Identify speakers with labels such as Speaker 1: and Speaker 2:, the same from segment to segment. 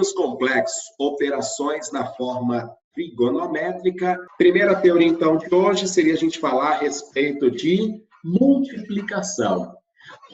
Speaker 1: Números complexos, operações na forma trigonométrica. Primeira teoria, então, de hoje seria a gente falar a respeito de multiplicação.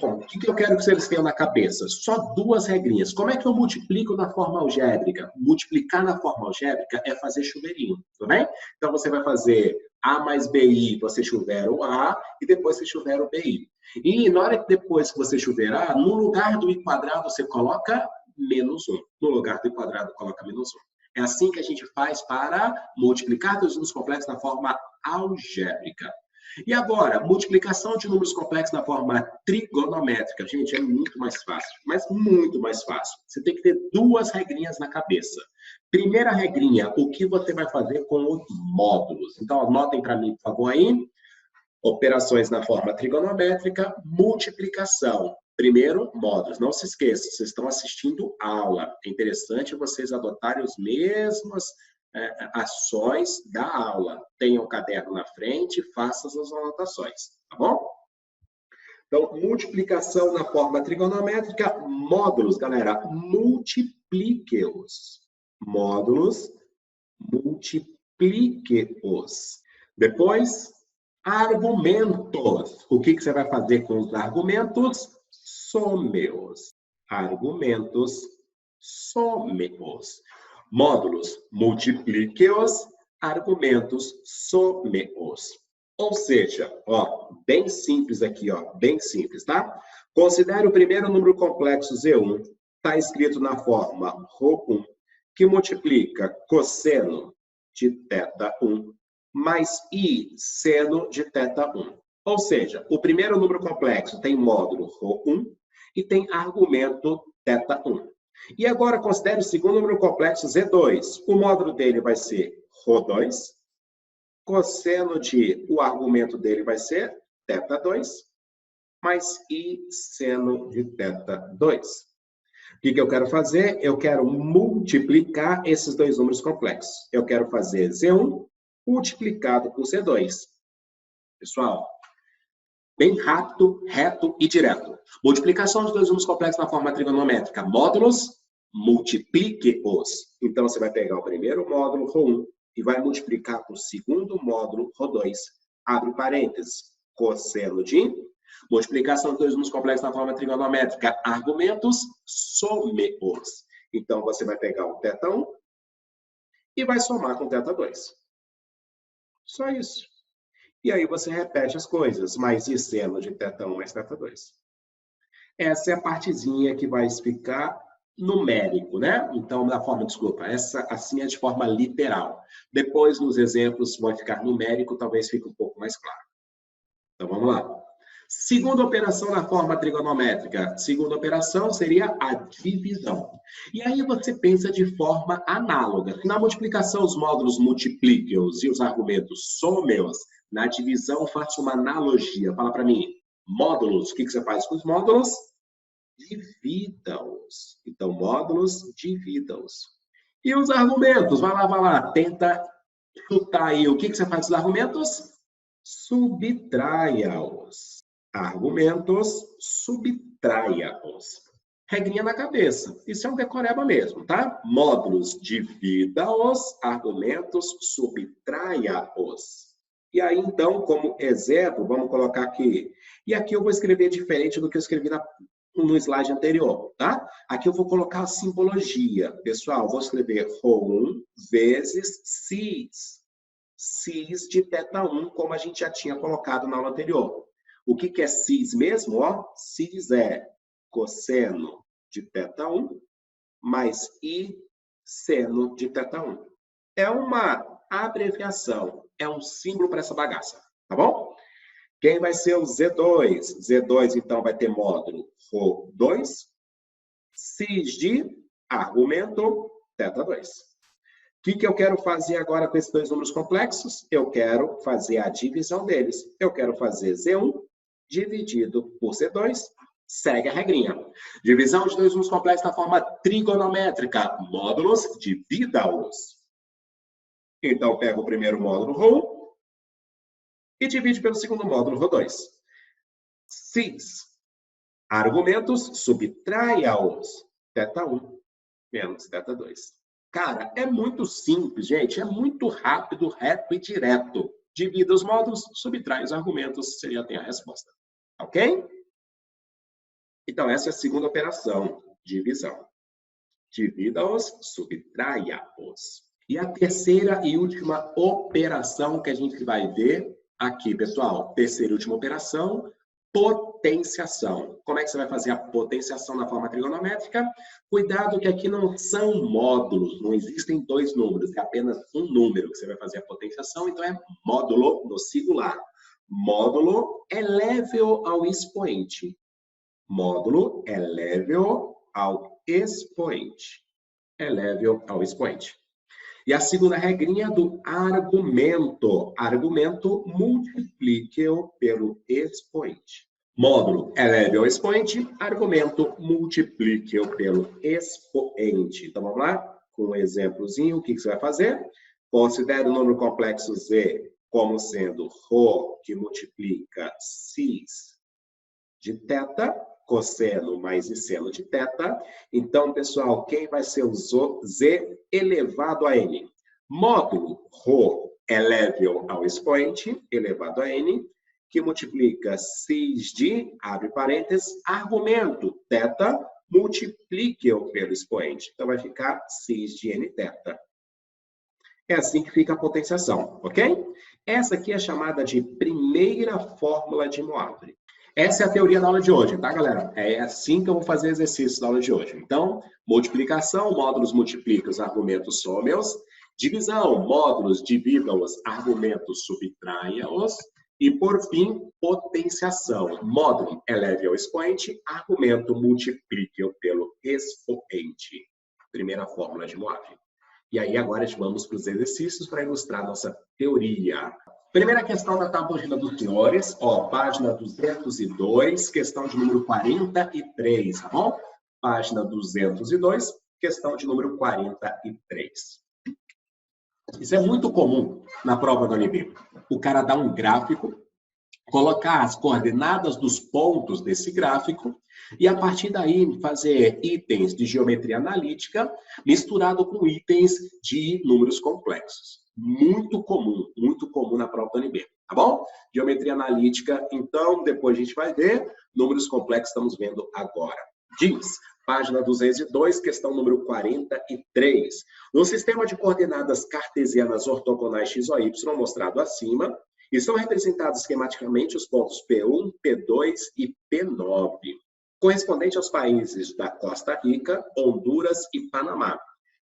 Speaker 1: Bom, o que eu quero que vocês tenham na cabeça? Só duas regrinhas. Como é que eu multiplico na forma algébrica? Multiplicar na forma algébrica é fazer chuveirinho, tudo bem? Então, você vai fazer A mais BI, você chuvera o A, e depois você chuvera o BI. E na hora que depois que você chuverar, no lugar do I quadrado, você coloca menos 1. No lugar do I quadrado, coloca menos 1. É assim que a gente faz para multiplicar dois números complexos na forma algébrica. E agora, multiplicação de números complexos na forma trigonométrica. Gente, é muito mais fácil, mas muito mais fácil. Você tem que ter duas regrinhas na cabeça. Primeira regrinha, o que você vai fazer com os módulos. Então, anotem para mim, por favor, aí. Operações na forma trigonométrica, multiplicação. Primeiro, módulos. Não se esqueça, vocês estão assistindo aula. É interessante vocês adotarem as mesmas ações da aula. Tenham o caderno na frente, façam as anotações, tá bom? Então, multiplicação na forma trigonométrica, módulos, galera, multiplique-os. Módulos, multiplique-os. Depois, argumentos. O que você vai fazer com os argumentos? Some-os. Argumentos, some-os. Módulos, multiplique-os. Argumentos, some-os. Ou seja, ó, bem simples aqui, ó, bem simples, tá? Considere o primeiro número complexo Z1, está escrito na forma ρ1, que multiplica cosseno de θ1 mais I seno de θ1. Ou seja, o primeiro número complexo tem módulo ρ1 e tem argumento θ1. E agora considere o segundo número complexo Z2. O módulo dele vai ser ρ2, cosseno de, o argumento dele vai ser θ2, mais I seno de θ2. O que eu quero fazer? Eu quero multiplicar esses dois números complexos. Eu quero fazer Z1 multiplicado por Z2. Pessoal, bem rápido, reto e direto. Multiplicação de dois números complexos na forma trigonométrica. Módulos, multiplique-os. Então, você vai pegar o primeiro módulo, ρ1, e vai multiplicar por o segundo módulo, ρ2. Abre parênteses. Cosseno de... Multiplicação de dois números complexos na forma trigonométrica. Argumentos, some-os. Então, você vai pegar o θ1 e vai somar com θ2. Só isso. E aí você repete as coisas. Mais I seno de θ1 mais θ2. Essa é a partezinha que vai ficar numérico, né? Então, na forma, desculpa, essa assim é de forma literal. Depois, nos exemplos, vai ficar numérico, talvez fique um pouco mais claro. Então, vamos lá. Segunda operação na forma trigonométrica. Segunda operação seria a divisão. E aí você pensa de forma análoga. Na multiplicação, os módulos multiplique-os e os argumentos some-os. Na divisão, faça uma analogia. Fala para mim. Módulos, o que você faz com os módulos? Divida-os. Então, módulos, divida-os. E os argumentos? Vai lá. Tenta chutar aí. O que você faz com os argumentos? Subtraia-os. Argumentos, subtraia-os. Regrinha na cabeça. Isso é um decoreba mesmo, tá? Módulos, divida-os. Argumentos, subtraia-os. E aí, então, como exemplo, vamos colocar aqui. E aqui eu vou escrever diferente do que eu escrevi no slide anterior, tá? Aqui eu vou colocar a simbologia. Pessoal, vou escrever ρ1 vezes cis. Cis de θ1, como a gente já tinha colocado na aula anterior. O que é cis mesmo? Ó, cis é cosseno de θ1 mais I seno de θ1. É uma abreviação, é um símbolo para essa bagaça, tá bom? Quem vai ser o Z2? Z2, então, vai ter módulo ρ2, cis de argumento θ2. O que eu quero fazer agora com esses dois números complexos? Eu quero fazer a divisão deles. Eu quero fazer Z1 dividido por Z2. Segue a regrinha. Divisão de dois números complexos na forma trigonométrica. Módulos, divida-os. Então, pega o primeiro módulo ρ1 e divide pelo segundo módulo ρ2. Cis. Argumentos, subtraia-os. θ1 menos θ2. Cara, é muito simples, gente. É muito rápido, reto e direto. Divida os módulos, subtrai os argumentos, você já tem a resposta. Ok? Então, essa é a segunda operação, divisão. Divida-os, subtraia-os. E a terceira e última operação que a gente vai ver aqui, pessoal. Terceira e última operação, potenciação. Como é que você vai fazer a potenciação na forma trigonométrica? Cuidado que aqui não são módulos, não existem dois números, é apenas um número que você vai fazer a potenciação, então é módulo no singular. Módulo eleve-o ao expoente. Módulo eleve-o ao expoente. Eleve-o ao expoente. E a segunda regrinha do argumento. Argumento, multiplique-o pelo expoente. Módulo, eleve ao expoente. Argumento, multiplique-o pelo expoente. Então, vamos lá? Com um exemplozinho, o que você vai fazer? Considere o número complexo Z como sendo ρ, que multiplica cis de θ, cosseno mais seno de θ. Então, pessoal, quem vai ser o Z elevado a N? Módulo ρ eleve-o ao expoente, elevado a N, que multiplica cis de, abre parênteses, argumento, θ, multiplique-o pelo expoente. Então, vai ficar cis de Nθ. É assim que fica a potenciação, ok? Essa aqui é chamada de primeira fórmula de Moivre. Essa é a teoria da aula de hoje, tá, galera? É assim que eu vou fazer exercícios da aula de hoje. Então, multiplicação, módulos multiplicam, os argumentos some-os. Divisão, módulos dividam-os, argumentos subtraia-os. E, por fim, potenciação. Módulo eleve ao expoente, argumento multiplique-o pelo expoente. Primeira fórmula de Moivre. E aí, agora, vamos para os exercícios para ilustrar nossa teoria. Primeira questão da tabulina dos senhores, ó, página 202, questão de número 43, tá bom? Página 202, questão de número 43. Isso é muito comum na prova do UNB. O cara dá um gráfico, colocar as coordenadas dos pontos desse gráfico e, a partir daí, fazer itens de geometria analítica misturado com itens de números complexos. Muito comum na prova do UNB, tá bom? Geometria analítica, então, depois a gente vai ver. Números complexos estamos vendo agora. Diz, página 202, questão número 43. No sistema de coordenadas cartesianas ortogonais x ou y mostrado acima, estão representados esquematicamente os pontos P1, P2 e P9, correspondente aos países da Costa Rica, Honduras e Panamá.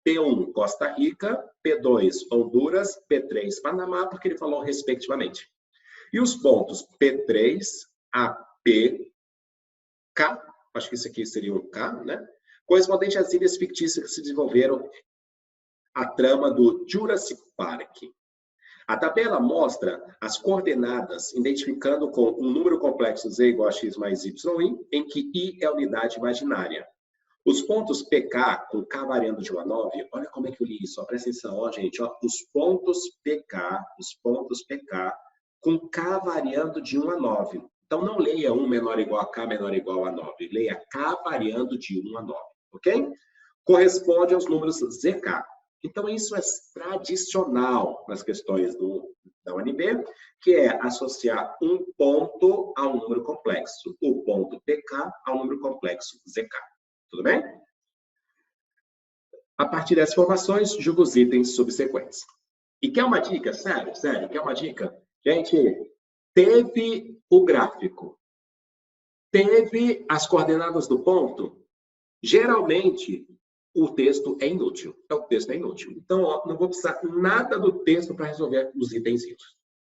Speaker 1: P1, Costa Rica, P2, Honduras, P3, Panamá, porque ele falou respectivamente. E os pontos P3 a P, K, acho que isso aqui seria um K, né? Correspondente às ilhas fictícias que se desenvolveram a trama do Jurassic Park. A tabela mostra as coordenadas, identificando com um número complexo z igual a x mais y, em que i é a unidade imaginária. Os pontos PK com K variando de 1 a 9, olha como é que eu li isso, ó, presta atenção, ó, gente, ó, os pontos PK com K variando de 1 a 9. Então, não leia 1 menor ou igual a K menor ou igual a 9, leia K variando de 1 a 9, ok? Corresponde aos números ZK. Então, isso é tradicional nas questões da UNB, que é associar um ponto a um número complexo, o ponto PK ao número complexo ZK. Tudo bem? A partir dessas informações, julga os itens subsequentes. E quer uma dica? Sério, quer uma dica? Gente, teve o gráfico, teve as coordenadas do ponto, geralmente o texto é inútil. O texto é inútil. Então, ó, não vou precisar nada do texto para resolver os itenzinhos.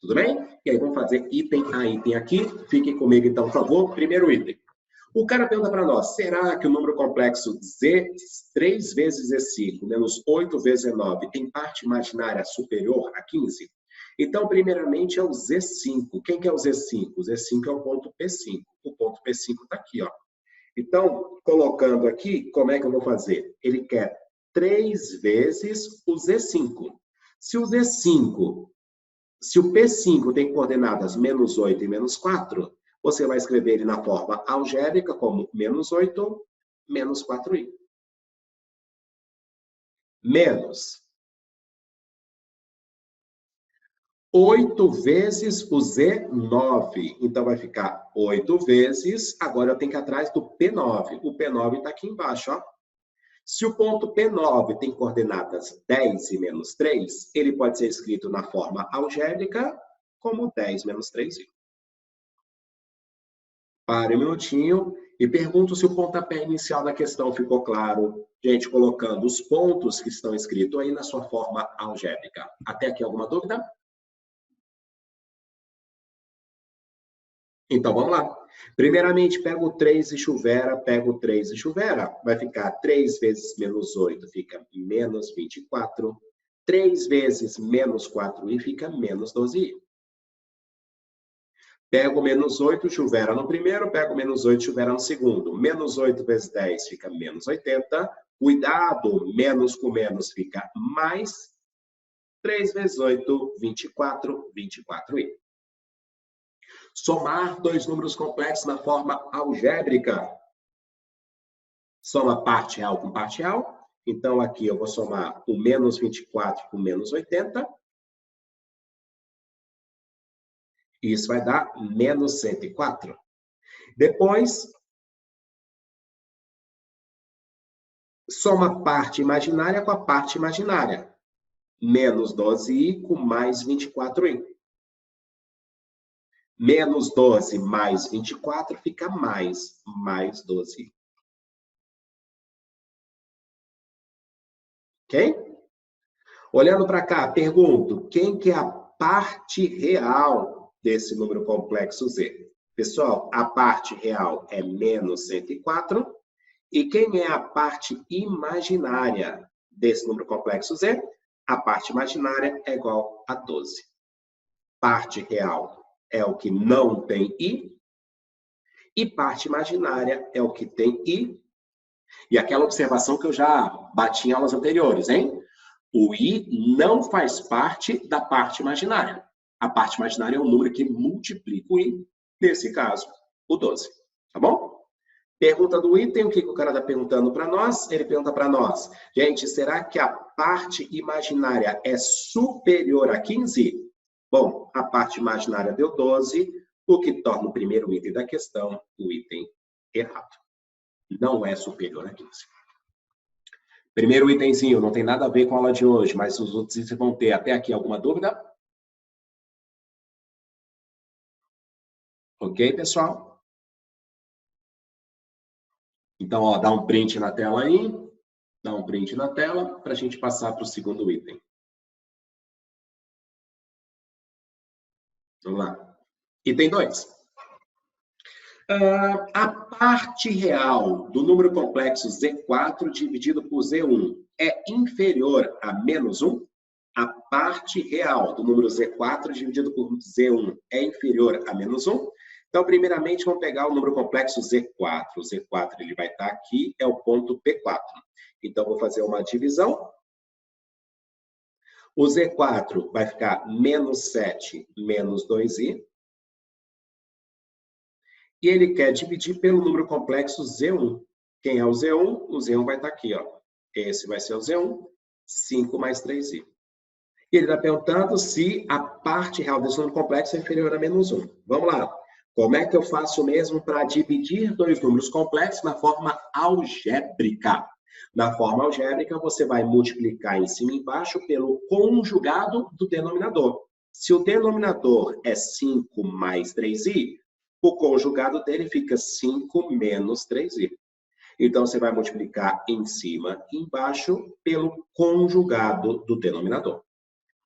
Speaker 1: Tudo bem? E aí, vamos fazer item a item aqui. Fiquem comigo, então, por favor. Primeiro item. O cara pergunta para nós, será que o número complexo Z, 3 vezes Z5 menos 8 vezes Z9 tem parte imaginária superior a 15? Então, primeiramente, é o Z5. Quem que é o Z5? O Z5 é o ponto P5. O ponto P5 está aqui, ó. Então, colocando aqui, como é que eu vou fazer? Ele quer 3 vezes o Z5. Se o P5 tem coordenadas menos 8 e menos 4, você vai escrever ele na forma algébrica como menos 8, menos 4i. menos 8 vezes o Z9. Então, vai ficar 8 vezes. Agora, eu tenho que ir atrás do P9. O P9 está aqui embaixo, ó. Se o ponto P9 tem coordenadas 10 e menos 3, ele pode ser escrito na forma algébrica como 10 menos 3i. Pare um minutinho e pergunto se o pontapé inicial da questão ficou claro. Gente, colocando os pontos que estão escritos aí na sua forma algébrica. Até aqui alguma dúvida? Então, vamos lá. Primeiramente, pega o 3 e chuvera, pega o 3 e chuvera. Vai ficar 3 vezes menos 8, fica menos 24. 3 vezes menos 4i fica menos 12i. Pega o menos 8, chuvera no primeiro, pega o menos 8, chuvera no segundo. Menos 8 vezes 10 fica menos 80. Cuidado, menos com menos fica mais. 3 vezes 8, 24, 24i. Somar dois números complexos na forma algébrica. Soma parte real com parte real. Então, aqui eu vou somar o menos 24 com menos 80. Isso vai dar menos 104. Depois, soma parte imaginária com a parte imaginária. Menos 12i com mais 24i. Menos 12 mais 24 fica mais 12. Ok? Olhando para cá, pergunto, quem que é a parte real desse número complexo Z? Pessoal, a parte real é menos 104. E quem é a parte imaginária desse número complexo Z? A parte imaginária é igual a 12. Parte real é o que não tem i, e parte imaginária é o que tem i. E aquela observação que eu já bati em aulas anteriores, hein? O i não faz parte da parte imaginária. A parte imaginária é o número que multiplica o i, nesse caso, o 12. Tá bom? Pergunta do item, o que o cara está perguntando para nós? Ele pergunta para nós, gente, será que a parte imaginária é superior a 15? Bom, a parte imaginária deu 12, o que torna o primeiro item da questão o item errado. Não é superior a 15. Primeiro itemzinho, não tem nada a ver com a aula de hoje, mas os outros itens vão ter. Até aqui, alguma dúvida? Ok, pessoal? Então, ó, dá um print na tela aí. Dá um print na tela para a gente passar para o segundo item. Vamos lá. Item 2. A parte real do número complexo Z4 dividido por Z1 é inferior a menos 1? A parte real do número Z4 dividido por Z1 é inferior a menos 1? Então, primeiramente, vamos pegar o número complexo Z4. O Z4 ele vai estar aqui, é o ponto P4. Então, vou fazer uma divisão. O Z4 vai ficar menos 7 menos 2i. E ele quer dividir pelo número complexo Z1. Quem é o Z1? O Z1 vai estar aqui, ó. Esse vai ser o Z1, 5 mais 3i. E ele está perguntando se a parte real desse número complexo é inferior a menos 1. Vamos lá. Como é que eu faço mesmo para dividir dois números complexos na forma algébrica? Na forma algébrica, você vai multiplicar em cima e embaixo pelo conjugado do denominador. Se o denominador é 5 mais 3i, o conjugado dele fica 5 menos 3i. Então, você vai multiplicar em cima e embaixo pelo conjugado do denominador.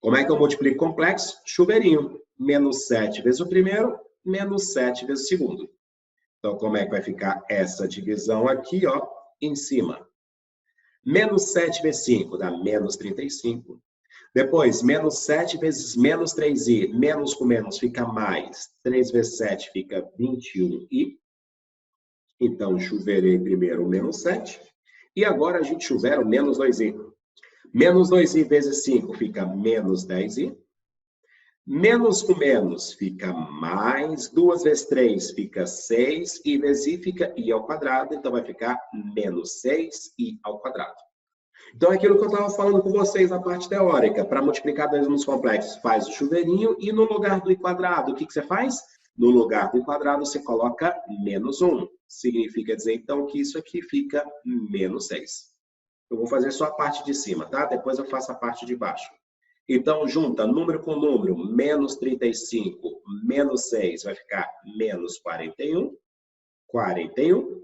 Speaker 1: Como é que eu multiplico complexo? Chuveirinho. Menos 7 vezes o primeiro, menos 7 vezes o segundo. Então, como é que vai ficar essa divisão aqui, ó, em cima? Menos 7 vezes 5 dá menos 35. Depois, menos 7 vezes menos 3i, menos com menos fica mais. 3 vezes 7 fica 21i. Então, chuveirei primeiro o menos 7. E agora a gente chuvera o menos 2i. Menos 2i vezes 5 fica menos 10i. Menos com menos fica mais. 2 vezes 3 fica 6. E vezes i fica i ao quadrado. Então, vai ficar menos 6i ao quadrado. Então, é aquilo que eu estava falando com vocês na parte teórica. Para multiplicar dois números complexos, faz o chuveirinho e no lugar do i quadrado, o que você faz? No lugar do i quadrado, você coloca menos 1. Significa dizer, então, que isso aqui fica menos 6. Eu vou fazer só a parte de cima, tá? Depois eu faço a parte de baixo. Então, junta número com número, menos 35, menos 6, vai ficar menos 41. 41.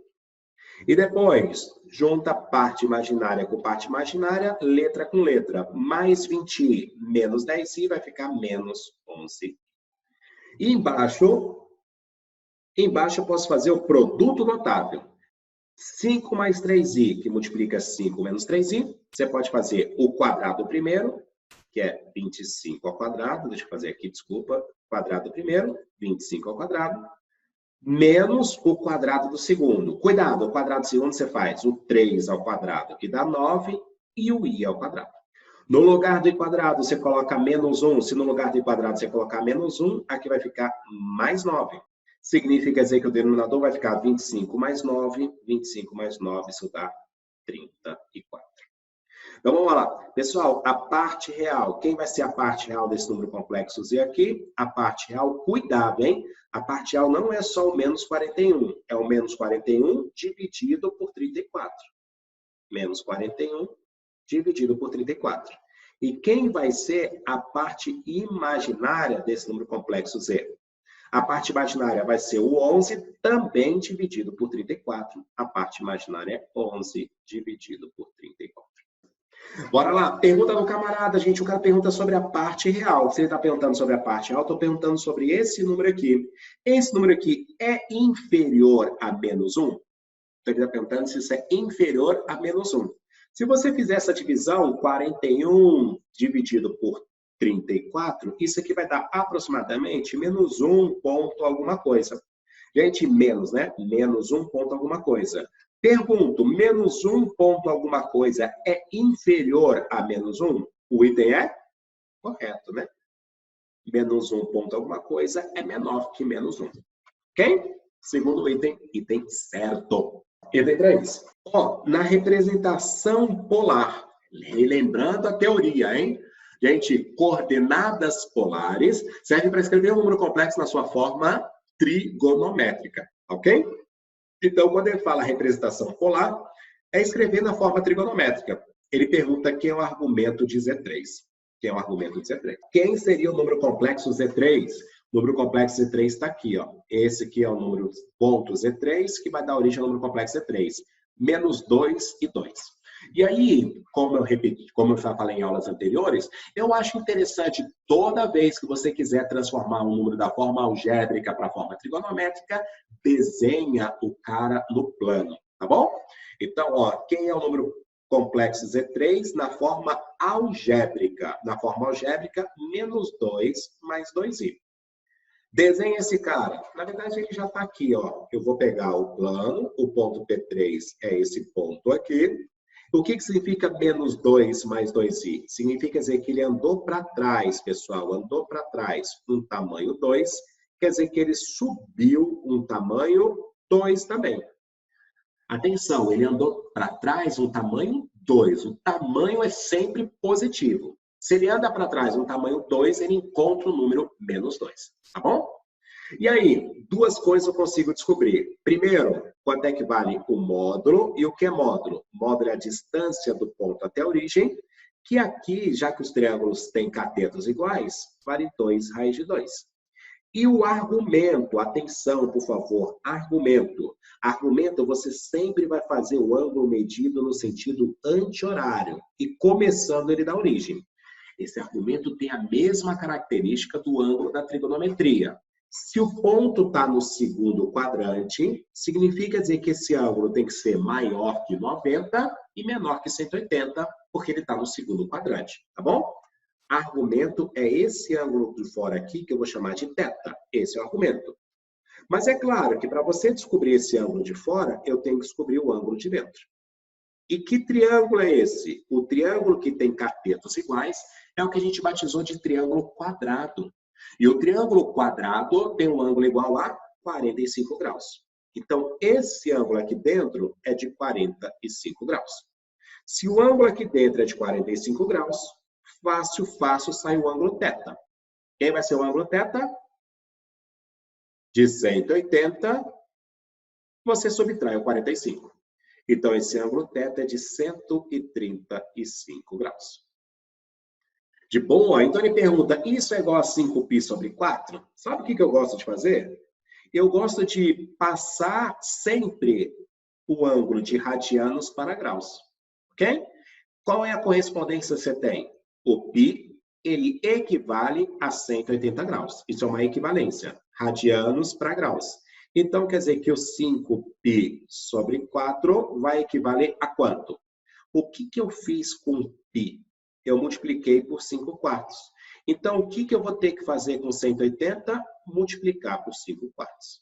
Speaker 1: E depois, junta parte imaginária com parte imaginária, letra com letra. Mais 20 menos 10i vai ficar menos 11. E embaixo eu posso fazer o produto notável. 5 mais 3i, que multiplica 5 menos 3i. Você pode fazer o quadrado primeiro, que é 25 ao quadrado. Deixa eu fazer aqui, desculpa. Quadrado primeiro, 25 ao quadrado. Menos o quadrado do segundo. Cuidado, o quadrado do segundo você faz o 3 ao quadrado, que dá 9, e o i ao quadrado. No lugar do i quadrado, você coloca menos 1. Se no lugar do i quadrado você colocar menos 1, aqui vai ficar mais 9. Significa dizer que o denominador vai ficar 25 mais 9. 25 mais 9, isso dá 34. Então, vamos lá. Pessoal, a parte real. Quem vai ser a parte real desse número complexo Z aqui? A parte real, cuidado, hein? A parte real não é só o menos 41. É o menos 41 dividido por 34. Menos 41 dividido por 34. E quem vai ser a parte imaginária desse número complexo Z? A parte imaginária vai ser o 11, também dividido por 34. A parte imaginária é 11 dividido por 34. Bora lá, pergunta do camarada, gente. O cara pergunta sobre a parte real. Se ele está perguntando sobre a parte real, estou perguntando sobre esse número aqui. Esse número aqui é inferior a menos 1? Então, ele está perguntando se isso é inferior a menos 1. Se você fizer essa divisão, 41 dividido por 34, isso aqui vai dar aproximadamente menos 1 ponto alguma coisa. Gente, menos, né? Menos 1 ponto alguma coisa. Pergunto, menos 1 ponto alguma coisa é inferior a menos 1? O item é correto, né? Menos 1 ponto alguma coisa é menor que menos 1. Ok? Segundo item, item certo. Item 3. Ó, na representação polar, lembrando a teoria, hein? Gente, coordenadas polares servem para escrever um número complexo na sua forma trigonométrica, ok? Então, quando ele fala representação polar, é escrever na forma trigonométrica. Ele pergunta quem é o argumento de Z3. Quem é o argumento de Z3? Quem seria o número complexo Z3? O número complexo Z3 está aqui, ó. Esse aqui é o número ponto Z3, que vai dar origem ao número complexo Z3. Menos 2 e 2. E aí, como eu já falei em aulas anteriores, eu acho interessante, toda vez que você quiser transformar um número da forma algébrica para a forma trigonométrica, desenha o cara no plano, tá bom? Então, ó, quem é o número complexo Z3 na forma algébrica? Na forma algébrica, menos 2 mais 2i. Desenha esse cara. Na verdade, ele já está aqui, ó. Eu vou pegar o plano, o ponto P3 é esse ponto aqui. O que significa menos 2 mais 2i? Significa dizer que ele andou para trás, pessoal. Andou para trás um tamanho 2. Quer dizer que ele subiu um tamanho 2 também. Atenção, ele andou para trás um tamanho 2. O tamanho é sempre positivo. Se ele anda para trás um tamanho 2, ele encontra o número menos 2. Tá bom? E aí, duas coisas eu consigo descobrir. Primeiro, quanto é que vale o módulo. E o que é módulo? Módulo é a distância do ponto até a origem, que aqui, já que os triângulos têm catetos iguais, vale 2 raiz de 2. E o argumento, atenção, por favor, argumento. Argumento, você sempre vai fazer o ângulo medido no sentido anti-horário e começando ele da origem. Esse argumento tem a mesma característica do ângulo da trigonometria. Se o ponto está no segundo quadrante, significa dizer que esse ângulo tem que ser maior que 90 e menor que 180, porque ele está no segundo quadrante, tá bom? Argumento é esse ângulo de fora aqui, que eu vou chamar de θ. Esse é o argumento. Mas é claro que para você descobrir esse ângulo de fora, eu tenho que descobrir o ângulo de dentro. E que triângulo é esse? O triângulo que tem catetos iguais é o que a gente batizou de triângulo quadrado. E o triângulo quadrado tem um ângulo igual a 45 graus. Então, esse ângulo aqui dentro é de 45 graus. Se o ângulo aqui dentro é de 45 graus, fácil, fácil, sai o ângulo θ. Quem vai ser o ângulo θ? De 180, você subtrai o 45. Então, esse ângulo θ é de 135 graus. De boa? Então, ele pergunta, isso é igual a 5π sobre 4? Sabe o que eu gosto de fazer? Eu gosto de passar sempre o ângulo de radianos para graus. Ok? Qual é a correspondência que você tem? O π, ele equivale a 180 graus. Isso é uma equivalência. Radianos para graus. Então, quer dizer que o 5π sobre 4 vai equivaler a quanto? O que eu fiz com π? Eu multipliquei por 5/4. Então, o que eu vou ter que fazer com 180? Multiplicar por 5/4.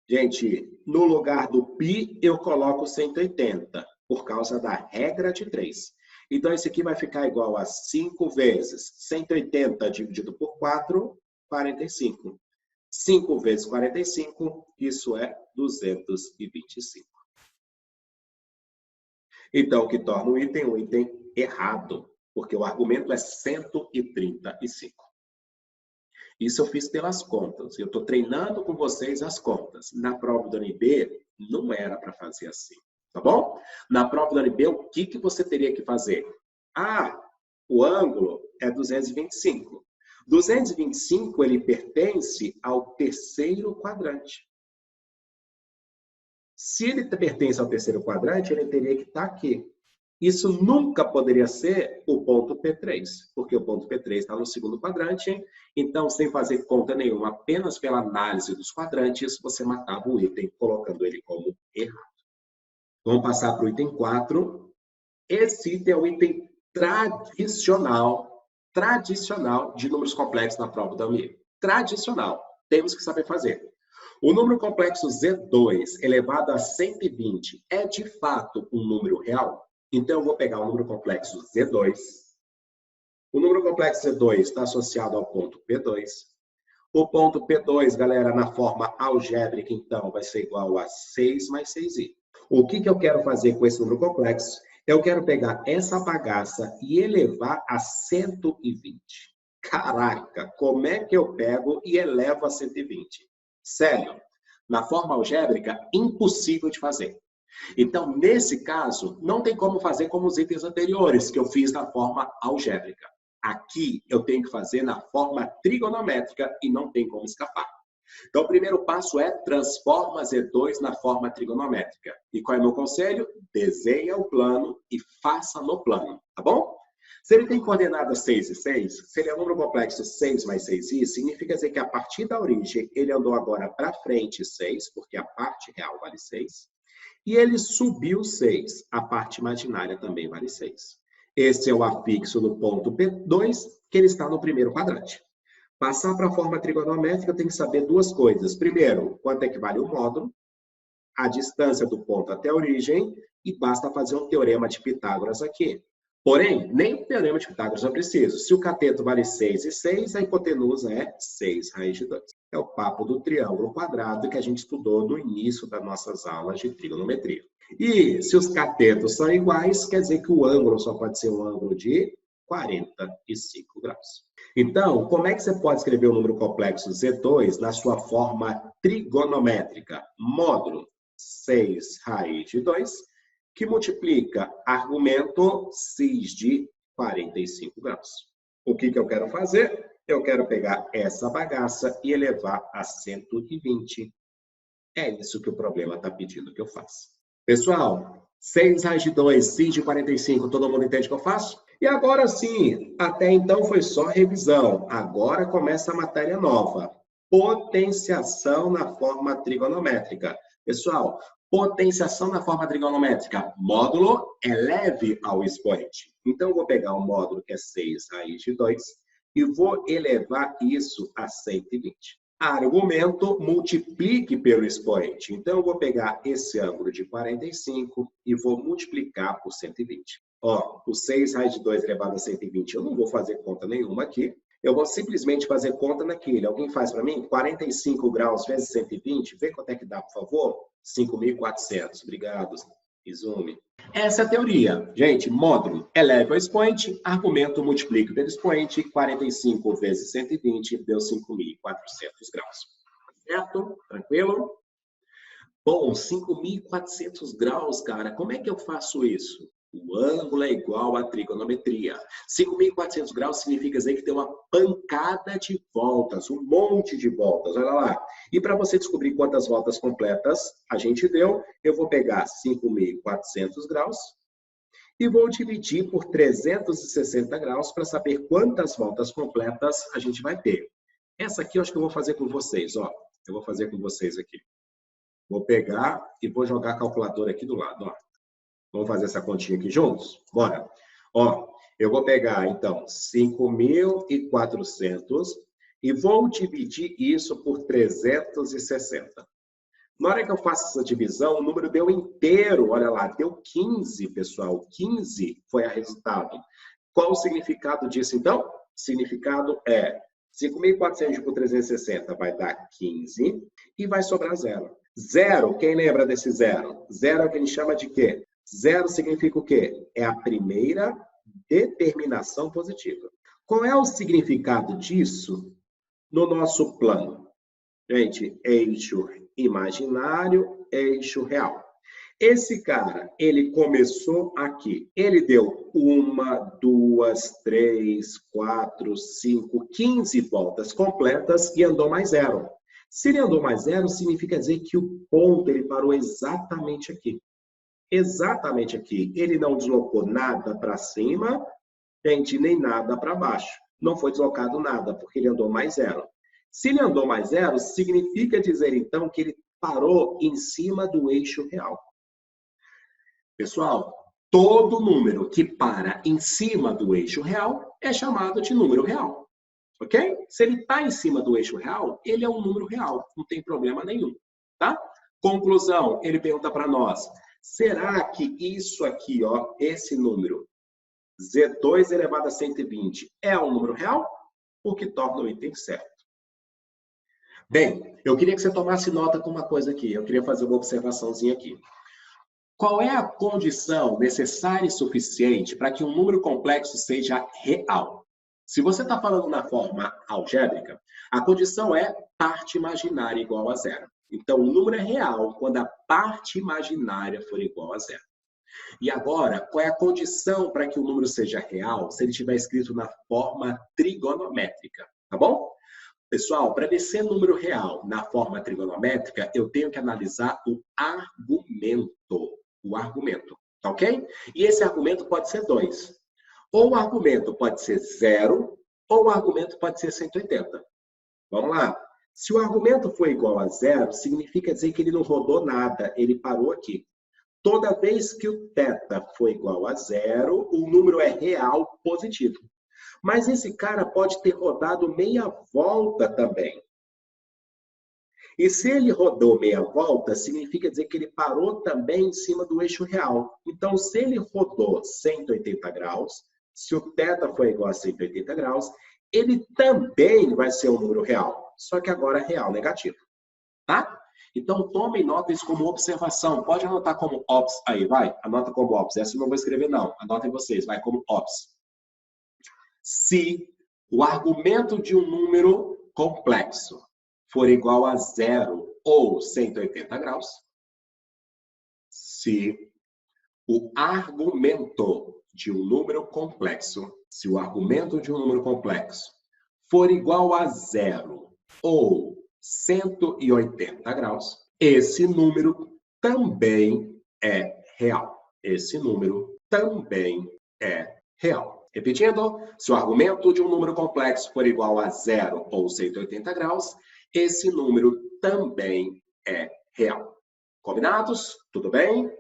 Speaker 1: Gente, no lugar do π, eu coloco 180, por causa da regra de 3. Então, esse aqui vai ficar igual a 5 vezes 180 dividido por 4, 45. 5 vezes 45, isso é 225. Então, o que torna o item um item errado, porque o argumento é 135. Isso eu fiz pelas contas. Eu estou treinando com vocês as contas. Na prova do UNB, não era para fazer assim, tá bom? Na prova do UNB, o que você teria que fazer? Ah, o ângulo é 225. 225, ele pertence ao terceiro quadrante. Se ele pertence ao terceiro quadrante, ele teria que estar aqui. Isso nunca poderia ser o ponto P3, porque o ponto P3 está no segundo quadrante. Então, sem fazer conta nenhuma, apenas pela análise dos quadrantes, você matava o item, colocando ele como errado. Vamos passar para o item 4. Esse item é o item tradicional de números complexos na prova da UNB. Tradicional. Temos que saber fazer. O número complexo Z2 elevado a 120 é, de fato, um número real? Então, eu vou pegar o número complexo Z2. O número complexo Z2 está associado ao ponto P2. O ponto P2, galera, na forma algébrica, então, vai ser igual a 6 mais 6i. O que eu quero fazer com esse número complexo? Eu quero pegar essa bagaça e elevar a 120. Caraca, como é que eu pego e elevo a 120? Sério, na forma algébrica, impossível de fazer. Então, nesse caso, não tem como fazer como os itens anteriores, que eu fiz na forma algébrica. Aqui, eu tenho que fazer na forma trigonométrica e não tem como escapar. Então, o primeiro passo é transforma Z2 na forma trigonométrica. E qual é o meu conselho? Desenha o plano e faça no plano, tá bom? Se ele tem coordenadas 6 e 6, se ele é um número complexo 6 mais 6i, significa dizer que a partir da origem, ele andou agora para frente 6, porque a parte real vale 6. E ele subiu 6, a parte imaginária também vale 6. Esse é o afixo no ponto P2, que ele está no primeiro quadrante. Passar para a forma trigonométrica, eu tenho que saber duas coisas. Primeiro, quanto é que vale o módulo, a distância do ponto até a origem, e basta fazer um teorema de Pitágoras aqui. Porém, nem o teorema de Pitágoras eu preciso. Se o cateto vale 6 e 6, a hipotenusa é 6 raiz de 2. É o papo do triângulo quadrado que a gente estudou no início das nossas aulas de trigonometria. E se os catetos são iguais, quer dizer que o ângulo só pode ser um ângulo de 45 graus. Então, como é que você pode escrever o número complexo Z2 na sua forma trigonométrica? Módulo 6 raiz de 2, que multiplica argumento x de 45 graus. O que eu quero fazer? Eu quero pegar essa bagaça e elevar a 120. É isso que o problema está pedindo que eu faça. Pessoal, 6 raiz de 2, x de 45, todo mundo entende o que eu faço? E agora sim, até então foi só revisão. Agora começa a matéria nova. Potenciação na forma trigonométrica. Pessoal, potenciação na forma trigonométrica. Módulo eleve ao expoente. Então, eu vou pegar um módulo que é 6 raiz de 2 e vou elevar isso a 120. Argumento, multiplique pelo expoente. Então, eu vou pegar esse ângulo de 45 e vou multiplicar por 120. Ó, o 6 raiz de 2 elevado a 120, eu não vou fazer conta nenhuma aqui. Eu vou simplesmente fazer conta naquele. Alguém faz para mim? 45 graus vezes 120. Vê quanto é que dá, por favor? 5.400. Obrigado. Resume. Essa é a teoria. Gente, módulo, eleve ao expoente, argumento, multiplica pelo expoente, 45 vezes 120 deu 5.400 graus. Certo? Tranquilo? Bom, 5.400 graus, cara, como é que eu faço isso? O ângulo é igual à trigonometria. 5.400 graus significa dizer que tem uma pancada de voltas, um monte de voltas, olha lá. E para você descobrir quantas voltas completas a gente deu, eu vou pegar 5.400 graus e vou dividir por 360 graus para saber quantas voltas completas a gente vai ter. Essa aqui eu acho que eu vou fazer com vocês, ó. Eu vou fazer com vocês aqui. Vou pegar e vou jogar a calculadora aqui do lado, ó. Vamos fazer essa continha aqui juntos? Bora. Ó, eu vou pegar, então, 5.400 e vou dividir isso por 360. Na hora que eu faço essa divisão, o número deu inteiro. Olha lá, deu 15, pessoal. 15 foi o resultado. Qual o significado disso, então? O significado é 5.400 por 360 vai dar 15 e vai sobrar zero. Zero, quem lembra desse zero? Zero é o que a gente chama de quê? Zero significa o quê? É a primeira determinação positiva. Qual é o significado disso no nosso plano? Gente, eixo imaginário, eixo real. Esse cara, ele começou aqui. Ele deu 1, 2, 3, 4, 5, 15 voltas completas e andou mais zero. Se ele andou mais zero, significa dizer que o ponto ele parou exatamente aqui. Exatamente aqui. Ele não deslocou nada para cima, gente, nem nada para baixo. Não foi deslocado nada, porque ele andou mais zero. Se ele andou mais zero, significa dizer, então, que ele parou em cima do eixo real. Pessoal, todo número que para em cima do eixo real é chamado de número real. Ok? Se ele está em cima do eixo real, ele é um número real. Não tem problema nenhum. Tá? Conclusão, ele pergunta para nós, será que isso aqui, ó, esse número, Z2 elevado a 120, é um número real? O que torna o item certo. Bem, eu queria que você tomasse nota com uma coisa aqui. Eu queria fazer uma observaçãozinha aqui. Qual é a condição necessária e suficiente para que um número complexo seja real? Se você está falando na forma algébrica, a condição é parte imaginária igual a zero. Então, o número é real quando a parte imaginária for igual a zero. E agora, qual é a condição para que o número seja real se ele estiver escrito na forma trigonométrica? Tá bom? Pessoal, para descer número real na forma trigonométrica, eu tenho que analisar o argumento. O argumento, tá ok? E esse argumento pode ser 2. Ou o argumento pode ser 0, ou o argumento pode ser 180. Vamos lá. Se o argumento for igual a 0, significa dizer que ele não rodou nada, ele parou aqui. Toda vez que o θ for igual a 0, o número é real positivo. Mas esse cara pode ter rodado meia volta também. E se ele rodou meia volta, significa dizer que ele parou também em cima do eixo real. Então, se ele rodou 180 graus, se o θ for igual a 180 graus, ele também vai ser um número real. Só que agora é real negativo. Tá? Então, tomem nota isso como observação. Pode anotar como ops aí, vai. Anota como ops. Essa eu não vou escrever, não. Anotem vocês, vai como ops. Se o argumento de um número complexo for igual a 0 ou 180 graus, se o argumento de um número complexo, for igual a 0 ou 180 graus, esse número também é real. Esse número também é real. Repetindo, se o argumento de um número complexo for igual a 0 ou 180 graus, esse número também é real. Combinados? Tudo bem?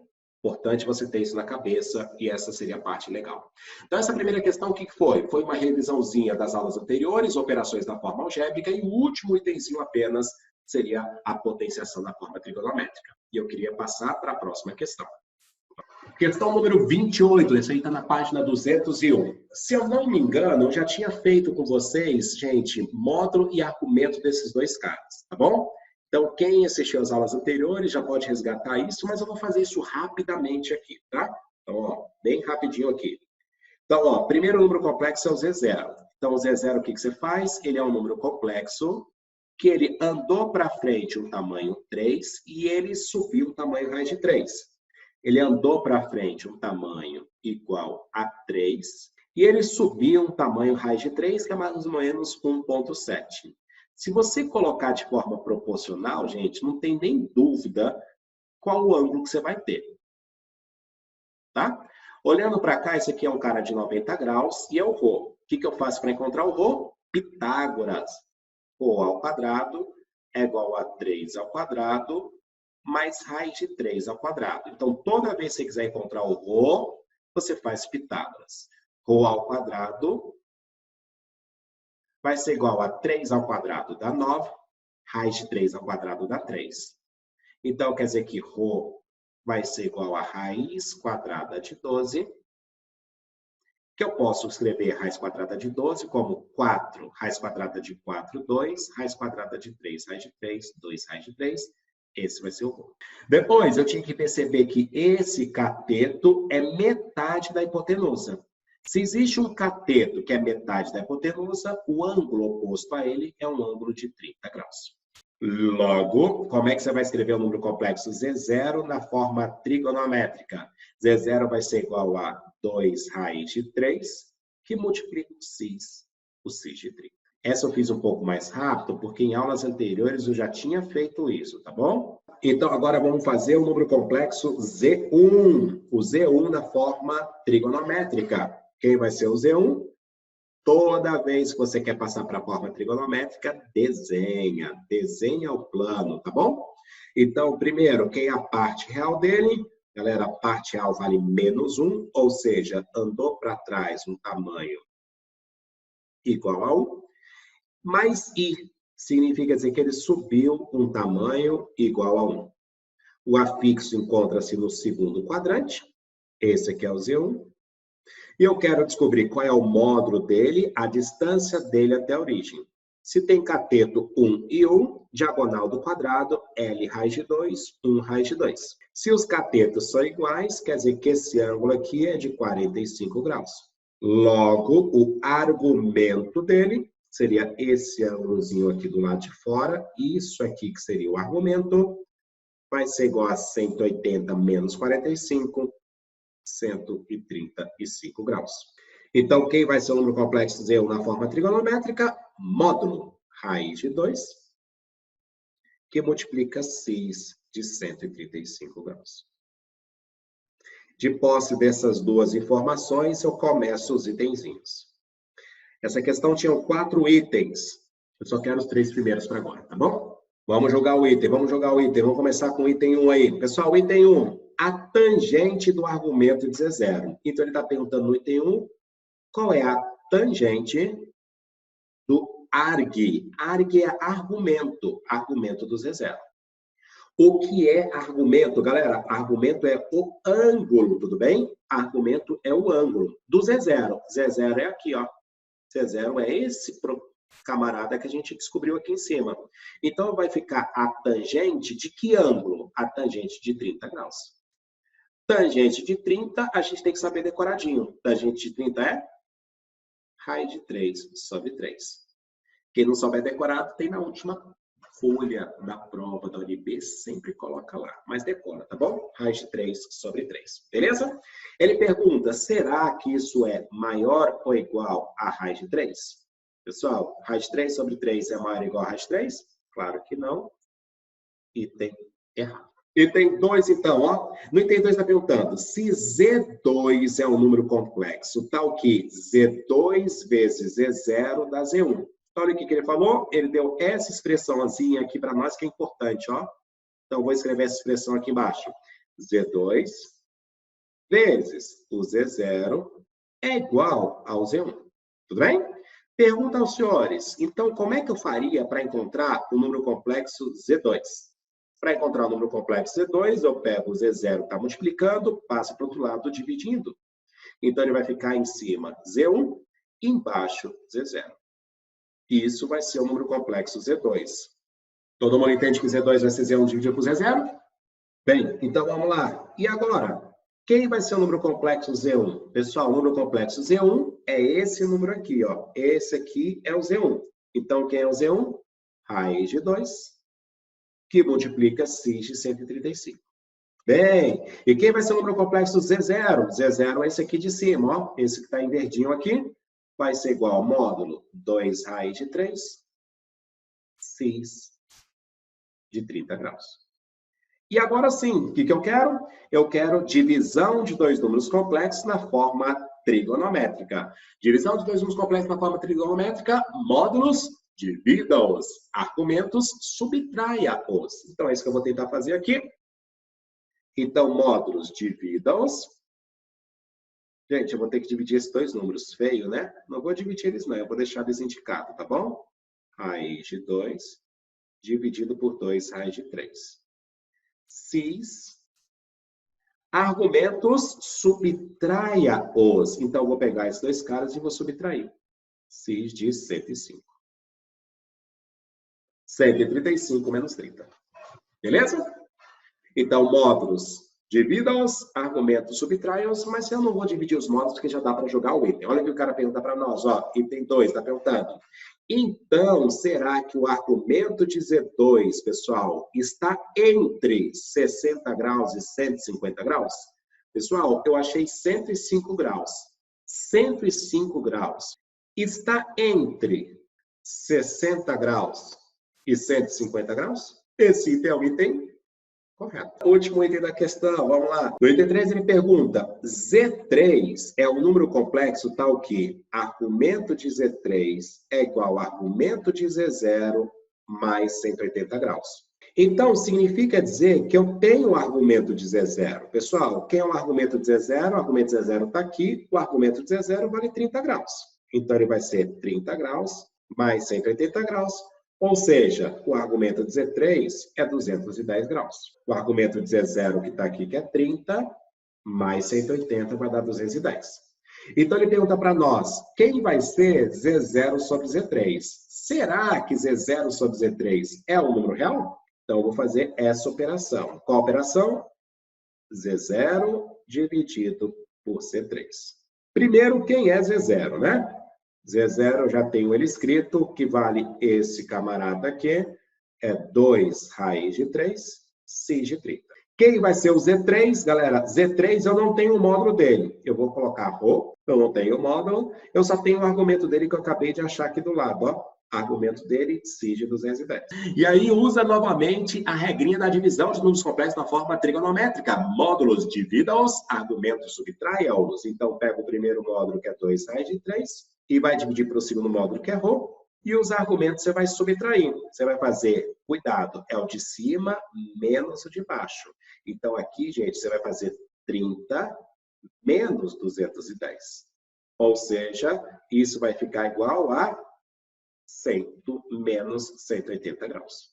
Speaker 1: Importante você ter isso na cabeça e essa seria a parte legal. Então, essa primeira questão, o que foi? Foi uma revisãozinha das aulas anteriores, operações da forma algébrica, e o último itemzinho apenas seria a potenciação na forma trigonométrica. E eu queria passar para a próxima questão. Questão número 28, essa aí está na página 201. Se eu não me engano, eu já tinha feito com vocês, gente, módulo e argumento desses dois caras, tá bom? Então, quem assistiu às aulas anteriores já pode resgatar isso, mas eu vou fazer isso rapidamente aqui, tá? Então, ó, bem rapidinho aqui. Então, ó, primeiro número complexo é o Z0. Então, o Z0, o que você faz? Ele é um número complexo que ele andou para frente um tamanho 3 e ele subiu um tamanho raiz de 3. Ele andou para frente um tamanho igual a 3 e ele subiu um tamanho raiz de 3, que é mais ou menos 1,7. Se você colocar de forma proporcional, gente, não tem nem dúvida qual o ângulo que você vai ter. Tá? Olhando para cá, esse aqui é um cara de 90 graus e é o Rho. O que eu faço para encontrar o Rho? Pitágoras. Rho ao quadrado é igual a 3 ao quadrado mais raiz de 3 ao quadrado. Então, toda vez que você quiser encontrar o Rho, você faz Pitágoras. Rho ao quadrado vai ser igual a 3 ao quadrado dá 9, raiz de 3 ao quadrado dá 3. Então, quer dizer que Rho vai ser igual a raiz quadrada de 12, que eu posso escrever raiz quadrada de 12 como 4, raiz quadrada de 4, 2, raiz quadrada de 3, raiz de 3, 2, raiz de 3. Esse vai ser o Rho. Depois, eu tinha que perceber que esse cateto é metade da hipotenusa. Se existe um cateto que é metade da hipotenusa, o ângulo oposto a ele é um ângulo de 30 graus. Logo, como é que você vai escrever o número complexo Z0 na forma trigonométrica? Z0 vai ser igual a 2 raiz de 3, que multiplica o cis de 30. Essa eu fiz um pouco mais rápido, porque em aulas anteriores eu já tinha feito isso, tá bom? Então, agora vamos fazer o número complexo Z1. O Z1 na forma trigonométrica. Quem vai ser o Z1? Toda vez que você quer passar para a forma trigonométrica, desenha o plano, tá bom? Então, primeiro, quem é a parte real dele? Galera, a parte real vale menos 1, ou seja, andou para trás um tamanho igual a 1, mais I significa dizer que ele subiu um tamanho igual a 1. O afixo encontra-se no segundo quadrante, esse aqui é o Z1. E eu quero descobrir qual é o módulo dele, a distância dele até a origem. Se tem cateto 1 e 1, diagonal do quadrado, L raiz de 2, 1 raiz de 2. Se os catetos são iguais, quer dizer que esse ângulo aqui é de 45 graus. Logo, o argumento dele seria esse ângulozinho aqui do lado de fora. Isso aqui que seria o argumento, vai ser igual a 180 menos 45, 135 graus. Então, quem vai ser o número complexo Z1 na forma trigonométrica? Módulo raiz de 2, que multiplica cis de 135 graus. De posse dessas duas informações, eu começo os itenzinhos. Essa questão tinha 4 itens. Eu só quero os 3 primeiros para agora, tá bom? Vamos jogar o item. Vamos começar com o item 1 aí. Pessoal, o item 1. A tangente do argumento de Z0. Então, ele está perguntando no item 1, qual é a tangente do arg? Arg é argumento do Z0. O que é argumento, galera? Argumento é o ângulo, tudo bem? Argumento é o ângulo do Z0. Z0 é aqui, ó. Z0 é esse camarada que a gente descobriu aqui em cima. Então, vai ficar a tangente de que ângulo? A tangente de 30 graus. Tangente de 30, a gente tem que saber decoradinho. Tangente de 30 é raiz de 3 sobre 3. Quem não souber decorado, tem na última folha da prova da UNB, sempre coloca lá. Mas decora, tá bom? Raiz de 3 sobre 3. Beleza? Ele pergunta, será que isso é maior ou igual a raiz de 3? Pessoal, raiz de 3 sobre 3 é maior ou igual a raiz de 3? Claro que não. Item errado. Item 2, então, ó. No item 2 está perguntando se Z2 é um número complexo, tal que Z2 vezes Z0 dá Z1. Então, olha o que ele falou. Ele deu essa expressãozinha aqui para nós, que é importante, ó. Então, vou escrever essa expressão aqui embaixo. Z2 vezes o Z0 é igual ao Z1. Tudo bem? Pergunta aos senhores. Então, como é que eu faria para encontrar o número complexo Z2? Para encontrar o número complexo Z2, eu pego o Z0, está multiplicando, passo para o outro lado dividindo. Então, ele vai ficar em cima Z1, embaixo Z0. Isso vai ser o número complexo Z2. Todo mundo entende que Z2 vai ser Z1 dividido por Z0? Bem, então vamos lá. E agora? Quem vai ser o número complexo Z1? Pessoal, o número complexo Z1 é esse número aqui, ó. Esse aqui é o Z1. Então, quem é o Z1? Raiz de 2, que multiplica cis de 135. Bem, e quem vai ser o número complexo Z0? Z0 é esse aqui de cima, ó. Esse que está em verdinho aqui. Vai ser igual ao módulo 2 raiz de 3, cis de 30 graus. E agora sim, o que eu quero? Eu quero divisão de dois números complexos na forma trigonométrica. Divisão de dois números complexos na forma trigonométrica, módulos, divida-os. Argumentos, subtraia-os. Então, é isso que eu vou tentar fazer aqui. Então, módulos, divida-os. Gente, eu vou ter que dividir esses dois números. Feio, né? Não vou dividir eles, não. Eu vou deixar eles indicados, tá bom? Raiz de 2 dividido por 2 raiz de 3. Cis. Argumentos, subtraia-os. Então, eu vou pegar esses dois caras e vou subtrair. Cis de 105. 135 menos 30. Beleza? Então, módulos, divida-os, argumentos, subtraia-os, mas eu não vou dividir os módulos porque já dá para jogar o item. Olha o que o cara pergunta para nós, ó, item 2, está perguntando. Então, será que o argumento de Z2, pessoal, está entre 60 graus e 150 graus? Pessoal, eu achei 105 graus. 105 graus. Está entre 60 graus e 150 graus? Esse item é o item correto. Último item da questão, vamos lá. No item 3 ele pergunta, Z3 é um número complexo tal que argumento de Z3 é igual a argumento de Z0 mais 180 graus. Então, significa dizer que eu tenho o argumento de Z0. Pessoal, quem é o argumento de Z0? O argumento de Z0 está aqui, o argumento de Z0 vale 30 graus. Então, ele vai ser 30 graus mais 180 graus. Ou seja, o argumento de Z3 é 210 graus. O argumento de Z0 que está aqui, que é 30, mais 180 vai dar 210. Então, ele pergunta para nós, quem vai ser Z0 sobre Z3? Será que Z0 sobre Z3 é um número real? Então, eu vou fazer essa operação. Qual operação? Z0 dividido por C3. Primeiro, quem é Z0, né? Z0, eu já tenho ele escrito, que vale esse camarada aqui, é 2 raiz de 3, cis de 30. Quem vai ser o Z3, galera? Z3 eu não tenho o módulo dele. Eu vou colocar rho, eu não tenho o módulo, eu só tenho o argumento dele que eu acabei de achar aqui do lado, ó. Argumento dele, cis de 210. E aí usa novamente a regrinha da divisão de números complexos na forma trigonométrica. Módulos, divida-os, argumentos, subtraia-os. Então, pega o primeiro módulo, que é 2 raiz de 3, e vai dividir para o segundo módulo, que é rho, e os argumentos você vai subtrair. Você vai fazer, cuidado, é o de cima menos o de baixo. Então, aqui, gente, você vai fazer 30 menos 210. Ou seja, isso vai ficar igual a 100 menos 180 graus.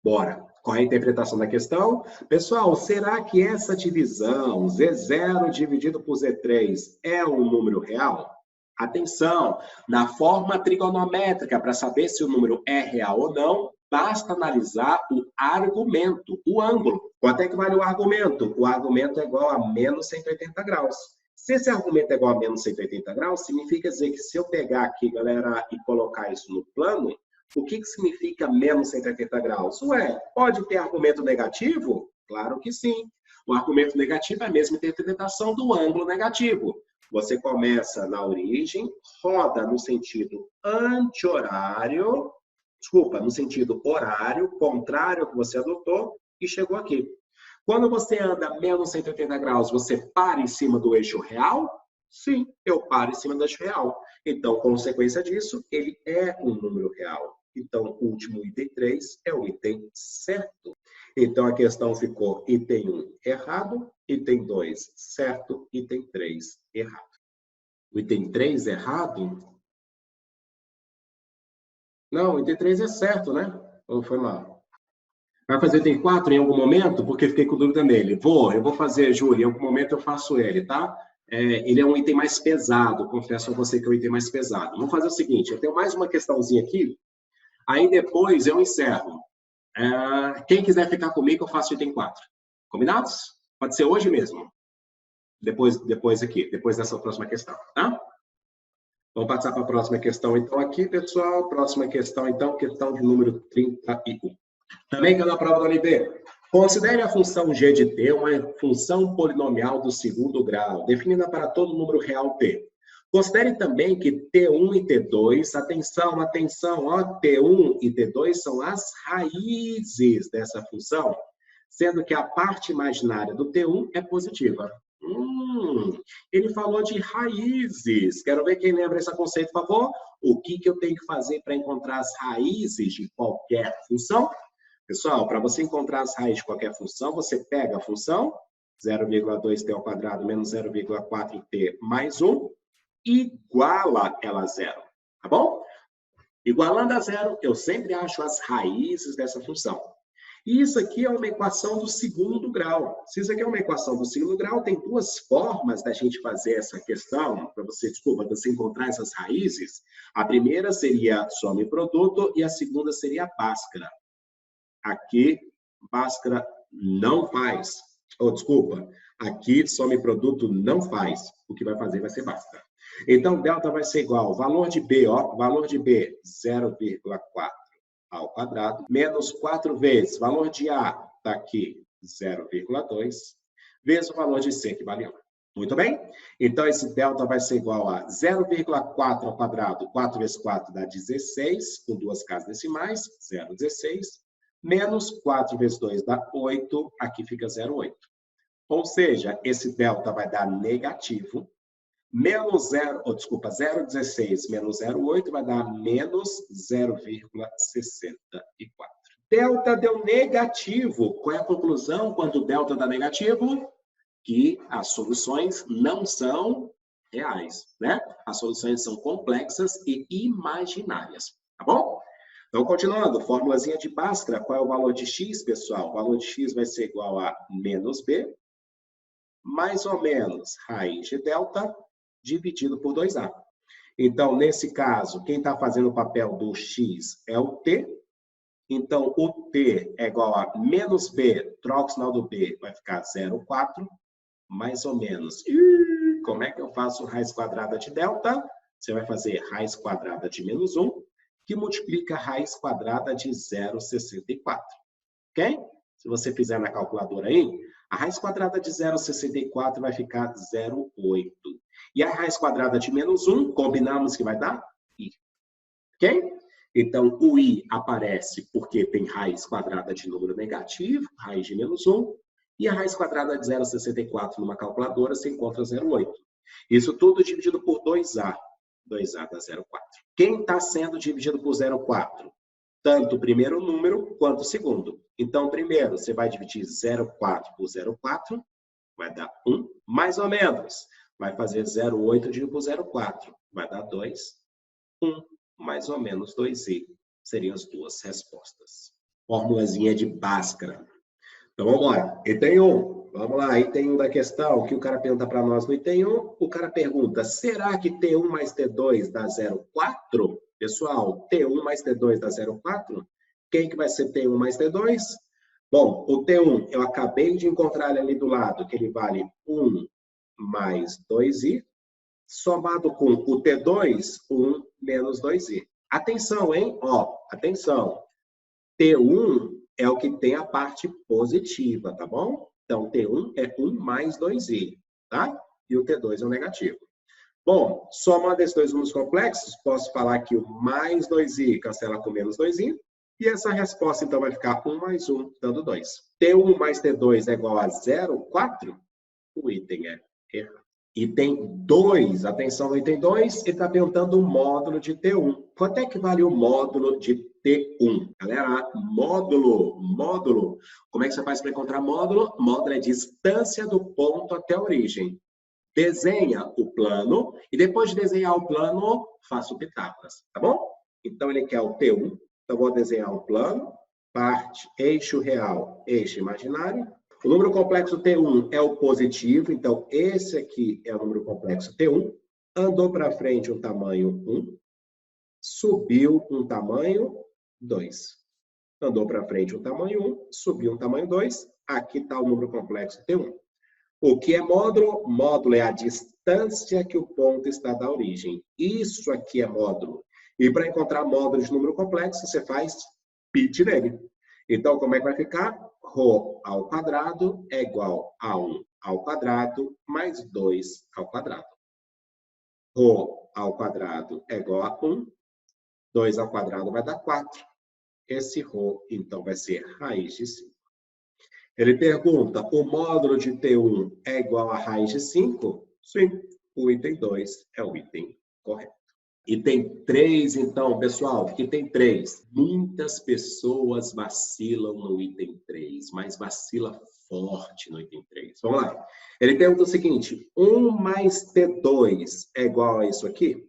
Speaker 1: Bora! Qual é a interpretação da questão? Pessoal, será que essa divisão, Z0 dividido por Z3, é um número real? Atenção! Na forma trigonométrica, para saber se o número é real ou não, basta analisar o argumento, o ângulo. Quanto é que vale o argumento? O argumento é igual a menos 180 graus. Se esse argumento é igual a menos 180 graus, significa dizer que se eu pegar aqui, galera, e colocar isso no plano, o que significa menos 180 graus? Ué, pode ter argumento negativo? Claro que sim. O argumento negativo é a mesma interpretação do ângulo negativo. Você começa na origem, roda no sentido anti-horário, desculpa, no sentido horário, contrário ao que você adotou, e chegou aqui. Quando você anda menos 180 graus, você para em cima do eixo real? Sim, eu paro em cima do eixo real. Então, consequência disso, ele é um número real. Então, o último item 3 é o item certo. Então, a questão ficou item 1 errado, item 2 certo, item 3 errado. O item 3 errado? Não, o item 3 é certo, né? Ou foi mal? Vai fazer item 4 em algum momento? Porque fiquei com dúvida nele. Eu vou fazer, Júlia, em algum momento eu faço ele, tá? Ele é um item mais pesado, confesso a você que é o item mais pesado. Vamos fazer o seguinte, eu tenho mais uma questãozinha aqui, aí depois eu encerro. Quem quiser ficar comigo, eu faço item 4. Combinados? Pode ser hoje mesmo. Depois dessa próxima questão, tá? Vamos passar para a próxima questão, então, aqui, pessoal. Próxima questão, então, questão de número 31. Também que é na prova da UNB. Considere a função g de t uma função polinomial do segundo grau, definida para todo número real t. Considere também que T1 e T2, atenção, ó, T1 e T2 são as raízes dessa função, sendo que a parte imaginária do T1 é positiva. Ele falou de raízes. Quero ver quem lembra esse conceito, por favor. O que eu tenho que fazer para encontrar as raízes de qualquer função? Pessoal, para você encontrar as raízes de qualquer função, você pega a função 0,2t ao quadrado menos 0,4t mais 1, iguala ela a zero, tá bom? Igualando a zero, eu sempre acho as raízes dessa função. E isso aqui é uma equação do segundo grau. Se isso aqui é uma equação do segundo grau, tem duas formas da gente fazer essa questão, para você encontrar essas raízes. A primeira seria soma e produto, e a segunda seria Bhaskara. Aqui, Bhaskara não faz. Aqui soma e produto não faz. O que vai fazer vai ser Bhaskara. Então, delta vai ser igual, valor de B, 0,4 ao quadrado, menos 4 vezes, valor de A, está aqui, 0,2, vezes o valor de C, que vale 1. Muito bem? Então, esse delta vai ser igual a 0,4 ao quadrado, 4 vezes 4 dá 16, com duas casas decimais, 0,16, menos 4 vezes 2 dá 8, aqui fica 0,8. Ou seja, esse delta vai dar negativo, 0,16 menos 0,8 vai dar menos 0,64. Delta deu negativo. Qual é a conclusão quando o delta dá negativo? Que as soluções não são reais, né? As soluções são complexas e imaginárias, tá bom? Então, continuando, formulazinha de Bhaskara, qual é o valor de x, pessoal? O valor de x vai ser igual a menos b, mais ou menos raiz de delta, dividido por 2A. Então, nesse caso, quem está fazendo o papel do x é o t. Então, o t é igual a menos b, troca o sinal do b, vai ficar 0,4, mais ou menos. Como é que eu faço raiz quadrada de delta? Você vai fazer raiz quadrada de menos 1, que multiplica a raiz quadrada de 0,64. Ok? Se você fizer na calculadora aí, a raiz quadrada de 0,64 vai ficar 0,8. E a raiz quadrada de menos 1, combinamos que vai dar i. Ok? Então, o i aparece porque tem raiz quadrada de número negativo, raiz de menos 1, e a raiz quadrada de 0,64 numa calculadora se encontra 0,8. Isso tudo dividido por 2a. 2a dá 0,4. Quem está sendo dividido por 0,4? Tanto o primeiro número quanto o segundo. Então, primeiro, você vai dividir 0,4 por 0,4, vai dar 1, mais ou menos. Vai fazer 0,8 dividido por 0,4, vai dar 2, 1, mais ou menos 2i. Seriam as duas respostas. Formulazinha de Bhaskara. Então, vamos lá. Item 1. Vamos lá, item 1 da questão, que o cara pergunta para nós no item 1. O cara pergunta, será que T1 mais T2 dá 0,4? Pessoal, T1 mais T2 dá 0,4? Quem que vai ser T1 mais T2? Bom, o T1, eu acabei de encontrar ele ali do lado, que ele vale 1 mais 2i, somado com o T2, 1 menos 2i. Atenção, hein? Ó, atenção. T1 é o que tem a parte positiva, tá bom? Então, T1 é 1 mais 2i, tá? E o T2 é o negativo. Bom, somando esses dois números complexos, posso falar que o mais 2i cancela com menos 2i, e essa resposta, então, vai ficar 1 mais 1, dando 2. T1 mais T2 é igual a 0,4? O item é errado. Item 2, atenção no item 2, ele está perguntando o módulo de T1. Quanto é que vale o módulo de T1? Galera, módulo. Como é que você faz para encontrar módulo? Módulo é distância do ponto até a origem. Desenha o plano e depois de desenhar o plano, faça o Pitágoras, tá bom? Então, ele quer o T1. Então, vou desenhar o plano, parte, eixo real, eixo imaginário. O número complexo T1 é o positivo, então esse aqui é o número complexo T1. Andou para frente um tamanho 1, subiu um tamanho 2. Andou para frente um tamanho 1, subiu um tamanho 2. Aqui está o número complexo T1. O que é módulo? Módulo é a distância que o ponto está da origem. Isso aqui é módulo. E para encontrar módulo de número complexo, você faz π nele. Então, como é que vai ficar? Rho ao quadrado é igual a 1 ao quadrado mais 2 ao quadrado. Rho ao quadrado é igual a 1. 2 ao quadrado vai dar 4. Esse rho, então, vai ser raiz de 5. Ele pergunta, o módulo de T1 é igual a raiz de 5? Sim, o item 2 é o item correto. Item 3, então, pessoal, item 3. Muitas pessoas vacilam no item 3, mas vacila forte no item 3. Vamos lá. Ele pergunta o seguinte, 1 mais T2 é igual a isso aqui?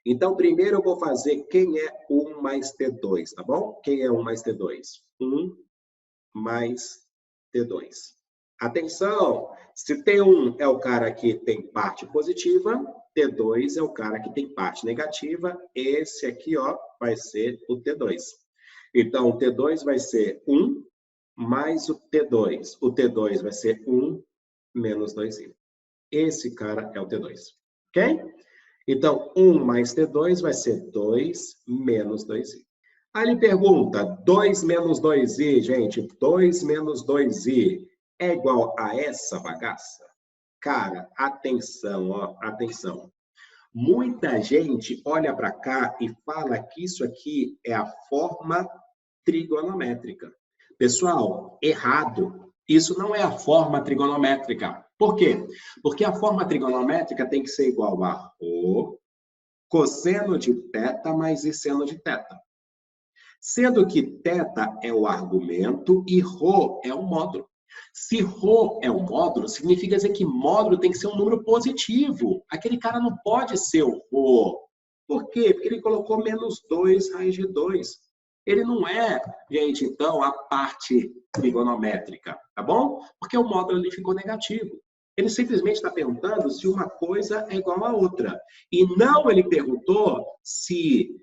Speaker 1: Então, primeiro eu vou fazer quem é 1 mais T2, tá bom? Quem é 1 mais T2? 1 mais T2. Atenção! Se T1 é o cara que tem parte positiva, T2 é o cara que tem parte negativa. Esse aqui, ó, vai ser o T2. Então, o T2 vai ser 1 mais o T2. O T2 vai ser 1 menos 2i. Esse cara é o T2. Ok? Então, 1 mais T2 vai ser 2 menos 2i. Aí ele pergunta, 2 menos 2i, gente, 2 menos 2i é igual a essa bagaça? Cara, atenção, ó, atenção. Muita gente olha para cá e fala que isso aqui é a forma trigonométrica. Pessoal, errado. Isso não é a forma trigonométrica. Por quê? Porque a forma trigonométrica tem que ser igual a ρ, cosseno de θ mais seno de θ. Sendo que θ é o argumento e ρ é o módulo. Se ρ é um módulo, significa dizer que módulo tem que ser um número positivo. Aquele cara não pode ser o ρ. Por quê? Porque ele colocou menos 2 raiz de 2. Ele não é, gente, então, a parte trigonométrica, tá bom? Porque o módulo ele ficou negativo. Ele simplesmente está perguntando se uma coisa é igual a outra. E não ele perguntou se...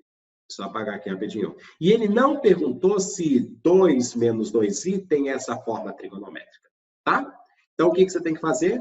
Speaker 1: Só apagar aqui rapidinho. E ele não perguntou se 2 menos 2i tem essa forma trigonométrica, tá? Então, o que você tem que fazer?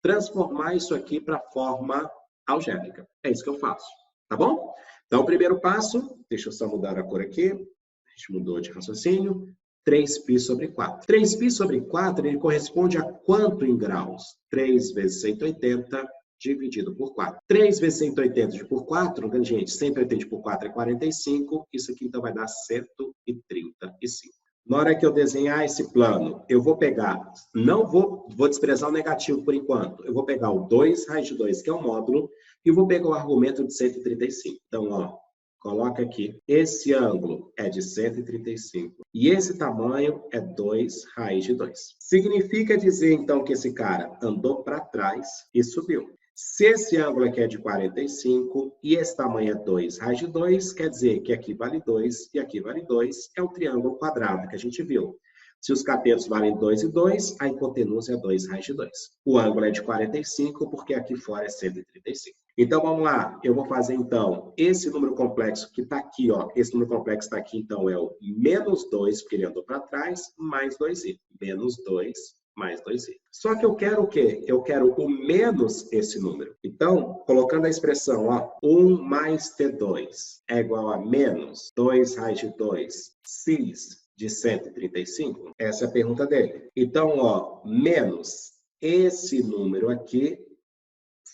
Speaker 1: Transformar isso aqui para a forma algébrica. É isso que eu faço, tá bom? Então, o primeiro passo, deixa eu só mudar a cor aqui. A gente mudou de raciocínio. 3π sobre 4. 3π sobre 4, ele corresponde a quanto em graus? 3 vezes 180 dividido por 4. 3 vezes 180 dividido por 4, gente, 180 por 4 é 45. Isso aqui, então, vai dar 135. Na hora que eu desenhar esse plano, eu vou pegar, não vou desprezar o negativo por enquanto. Eu vou pegar o 2 raiz de 2, que é o módulo, e vou pegar o argumento de 135. Então, ó, coloca aqui. Esse ângulo é de 135. E esse tamanho é 2 raiz de 2. Significa dizer, então, que esse cara andou para trás e subiu. Se esse ângulo aqui é de 45 e esse tamanho é 2 raiz de 2, quer dizer que aqui vale 2 e aqui vale 2, é o triângulo quadrado que a gente viu. Se os catetos valem 2 e 2, a hipotenusa é 2 raiz de 2. O ângulo é de 45 porque aqui fora é 135. Então, vamos lá. Eu vou fazer, então, esse número complexo que está aqui, ó. Esse número complexo está aqui, então, é o menos 2, porque ele andou para trás, mais 2i. Menos 2 mais 2i. Só que eu quero o quê? Eu quero o menos esse número. Então, colocando a expressão, ó, 1 mais T2 é igual a menos 2 raiz de 2 cis de 135? Essa é a pergunta dele. Então, ó, menos esse número aqui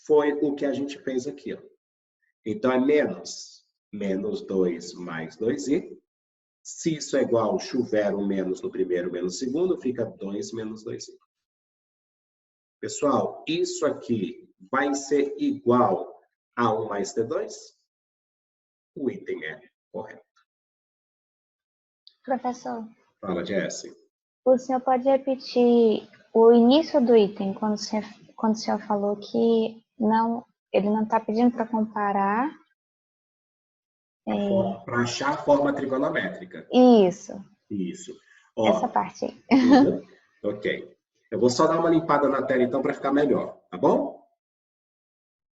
Speaker 1: foi o que a gente fez aqui, ó. Então, é menos 2 mais 2i. Se isso é igual, chuver um menos no primeiro, menos no segundo, fica 2 menos 2i. Pessoal, isso aqui vai ser igual a 1 mais T2? O item é correto.
Speaker 2: Professor,
Speaker 1: Fala, Jesse.
Speaker 2: o senhor pode repetir o início do item, quando o senhor falou que não, ele não está pedindo para comparar...
Speaker 1: Para achar a forma trigonométrica.
Speaker 2: Isso.
Speaker 1: Isso. Ó,
Speaker 2: essa parte aí.
Speaker 1: Ok. Eu vou só dar uma limpada na tela, então, para ficar melhor, tá bom?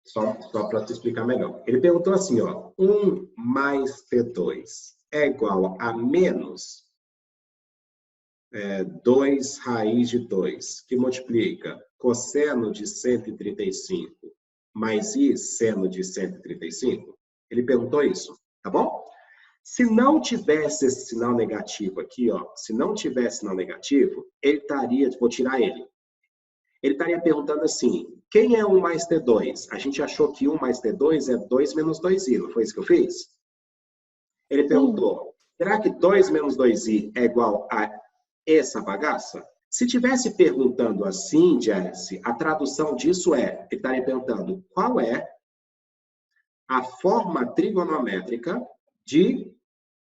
Speaker 1: Só para te explicar melhor. Ele perguntou assim, ó, 1 mais T2 é igual a menos 2 raiz de 2, que multiplica cosseno de 135 mais i seno de 135? Ele perguntou isso, tá bom? Se não tivesse esse sinal negativo aqui, ó, se não tivesse sinal negativo, ele estaria, vou tirar ele. Ele estaria perguntando assim, quem é 1 mais T2? A gente achou que 1 mais T2 é 2 menos 2i, não foi isso que eu fiz? Ele perguntou, será que 2 menos 2i é igual a essa bagaça? Se tivesse perguntando assim, Jesse, a tradução disso ele estaria perguntando qual é a forma trigonométrica de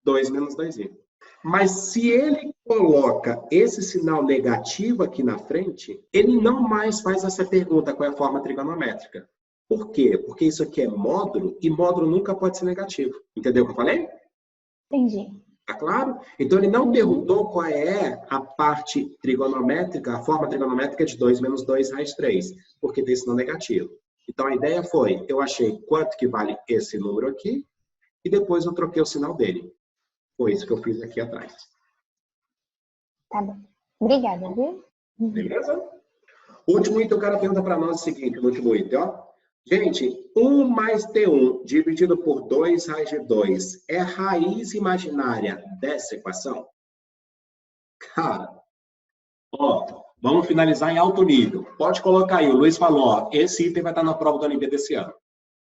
Speaker 1: 2 menos 2i. Mas se ele coloca esse sinal negativo aqui na frente, ele não mais faz essa pergunta qual é a forma trigonométrica. Por quê? Porque isso aqui é módulo e módulo nunca pode ser negativo. Entendeu o que eu falei?
Speaker 2: Entendi.
Speaker 1: Tá claro? Então ele não perguntou qual é a parte trigonométrica, a forma trigonométrica de 2 menos 2 raiz 3, porque tem sinal negativo. Então a ideia foi, eu achei quanto que vale esse número aqui, e depois eu troquei o sinal dele. Foi isso que eu fiz aqui atrás.
Speaker 2: Tá bom. Obrigada, viu?
Speaker 1: Beleza? O último item, o cara pergunta para nós o seguinte, no último item, ó. Gente, 1 mais T1 dividido por 2 raiz de 2 é raiz imaginária dessa equação? Cara, ó, vamos finalizar em alto nível. Pode colocar aí, o Luiz falou, ó, esse item vai estar na prova da Olimpíada desse ano.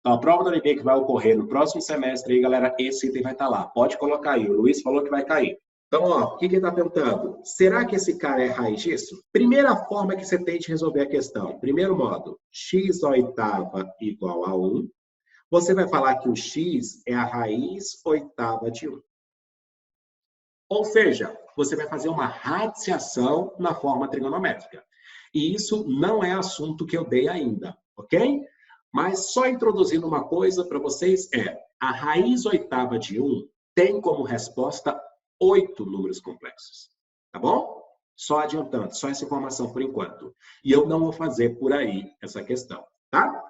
Speaker 1: Então, a prova da Olimpíada que vai ocorrer no próximo semestre aí, galera, esse item vai estar lá. Pode colocar aí, o Luiz falou que vai cair. Então, ó, o que ele está perguntando? Será que esse cara é raiz disso? Primeira forma que você tem de resolver a questão. Primeiro modo, x oitava igual a 1. Você vai falar que o x é a raiz oitava de 1. Ou seja, você vai fazer uma radiciação na forma trigonométrica. E isso não é assunto que eu dei ainda, ok? Mas só introduzindo uma coisa para vocês a raiz oitava de 1 tem como resposta 8 números complexos, tá bom? Só adiantando, só essa informação por enquanto. E eu não vou fazer por aí essa questão, tá?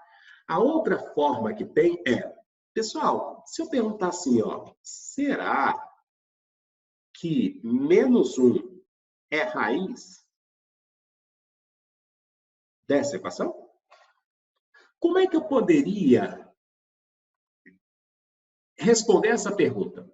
Speaker 1: A outra forma que tem pessoal, se eu perguntar assim, ó, será que menos 1 é raiz dessa equação? Como é que eu poderia responder essa pergunta?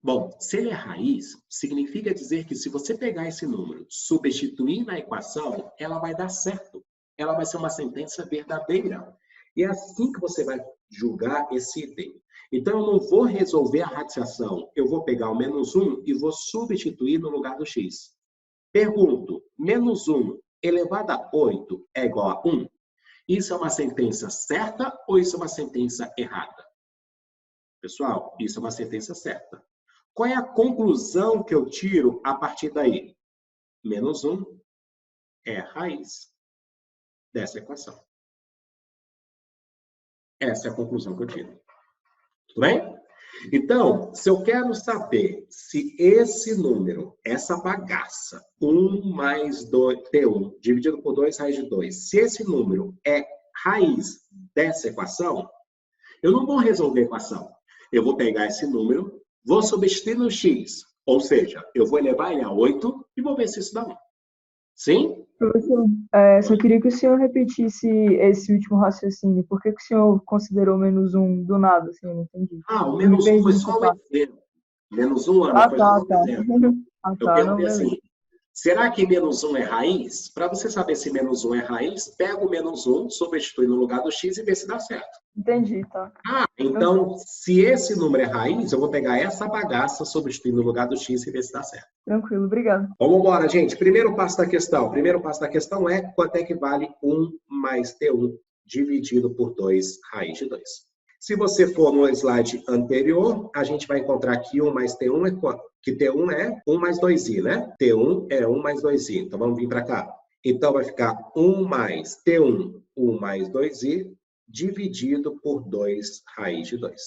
Speaker 1: Bom, se ele é raiz, significa dizer que se você pegar esse número, substituir na equação, ela vai dar certo. Ela vai ser uma sentença verdadeira. E é assim que você vai julgar esse item. Então, eu não vou resolver a radiciação. Eu vou pegar o menos 1 e vou substituir no lugar do x. Pergunto, menos 1 elevado a 8 é igual a 1? Isso é uma sentença certa ou isso é uma sentença errada? Pessoal, isso é uma sentença certa. Qual é a conclusão que eu tiro a partir daí? Menos 1 é a raiz dessa equação. Essa é a conclusão que eu tiro. Tudo bem? Então, se eu quero saber se esse número, essa bagaça, 1 mais T1 dividido por 2 raiz de 2, se esse número é raiz dessa equação, eu não vou resolver a equação. Eu vou pegar esse número, vou substituir no x, ou seja, eu vou elevar ele a 8 e vou ver se isso dá 1. Sim?
Speaker 3: Professor, só queria que o senhor repetisse esse último raciocínio. Por que o senhor considerou menos 1 do nada? Assim, eu não entendi.
Speaker 1: O menos 1 foi só um exemplo. Menos 1, Ana, foi só um exemplo. Eu perguntei assim, será que menos 1 é raiz? Para você saber se menos 1 é raiz, pega o menos 1, substitui no lugar do x e vê se dá certo.
Speaker 3: Entendi, tá.
Speaker 1: Então, se esse número é raiz, eu vou pegar essa bagaça, substituir no lugar do x e ver se dá certo.
Speaker 3: Tranquilo, obrigado.
Speaker 1: Vamos embora, gente. Primeiro passo da questão. O primeiro passo da questão é quanto é que vale 1 mais T1 dividido por 2 raiz de 2. Se você for no slide anterior, a gente vai encontrar que 1 mais T1 é quanto? Que T1 é 1 mais 2i, né? T1 é 1 mais 2i. Então, vamos vir para cá. Então, vai ficar 1 mais T1, 1 mais 2i, dividido por 2 raiz de 2.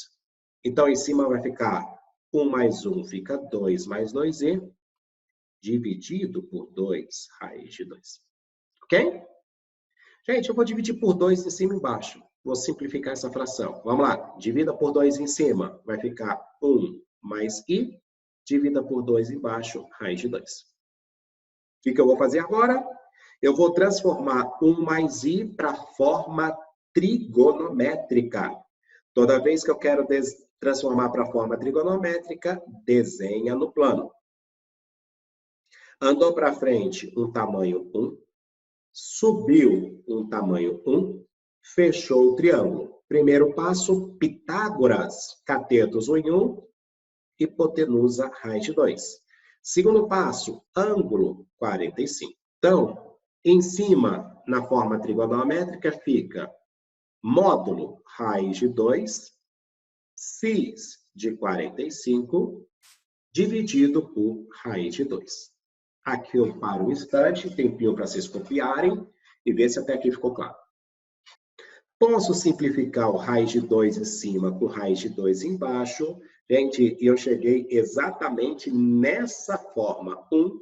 Speaker 1: Então, em cima vai ficar 1 mais 1 fica 2 mais 2i, dividido por 2 raiz de 2. Ok? Gente, eu vou dividir por 2 em cima e embaixo. Vou simplificar essa fração. Vamos lá. Divida por 2 em cima. Vai ficar 1 mais i. Divida por 2 embaixo, raiz de 2. que eu vou fazer agora? Eu vou transformar 1 mais i para a forma trigonométrica. Toda vez que eu quero transformar para a forma trigonométrica, desenha no plano. Andou para frente um tamanho 1, subiu um tamanho 1, fechou o triângulo. Primeiro passo, Pitágoras, catetos 1 em 1, hipotenusa, raiz de 2. Segundo passo, ângulo 45. Então, em cima, na forma trigonométrica, fica módulo raiz de 2, cis de 45, dividido por raiz de 2. Aqui eu paro um instante, tempinho para vocês copiarem e ver se até aqui ficou claro. Posso simplificar o raiz de 2 em cima com raiz de 2 embaixo. Gente, eu cheguei exatamente nessa forma. 1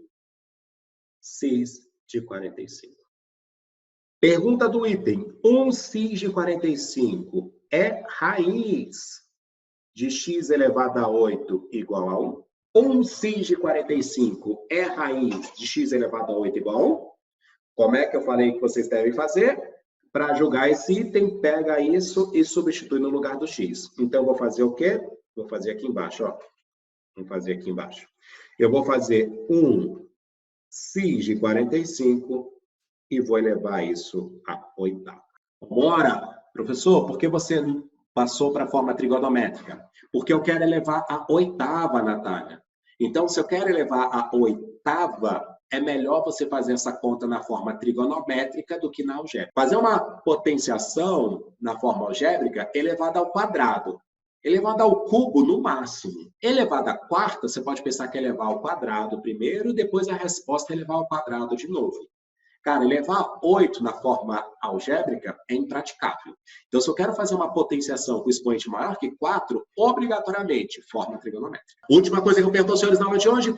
Speaker 1: cis de 45. Pergunta do item. 1 cis de 45 é raiz de x elevado a 8 igual a 1? 1 cis de 45 é raiz de x elevado a 8 igual a 1? Como é que eu falei que vocês devem fazer? Para julgar esse item, pega isso e substitui no lugar do x. Então, eu vou fazer o quê? Vou fazer aqui embaixo, ó. Vou fazer aqui embaixo. Eu vou fazer 1 cis de 45 e vou elevar isso a oitava. Bora! Professor, por que você passou para a forma trigonométrica? Porque eu quero elevar a oitava, Natália. Então, se eu quero elevar a oitava, é melhor você fazer essa conta na forma trigonométrica do que na algébrica. Fazer uma potenciação na forma algébrica elevada ao quadrado. Elevada ao cubo, no máximo. Elevada à quarta, você pode pensar que é elevar ao quadrado primeiro, depois a resposta é elevar ao quadrado de novo. Cara, elevar 8 na forma algébrica é impraticável. Então, se eu quero fazer uma potenciação com expoente maior que 4, obrigatoriamente, forma trigonométrica. Última coisa que eu pergunto aos senhores na aula de hoje,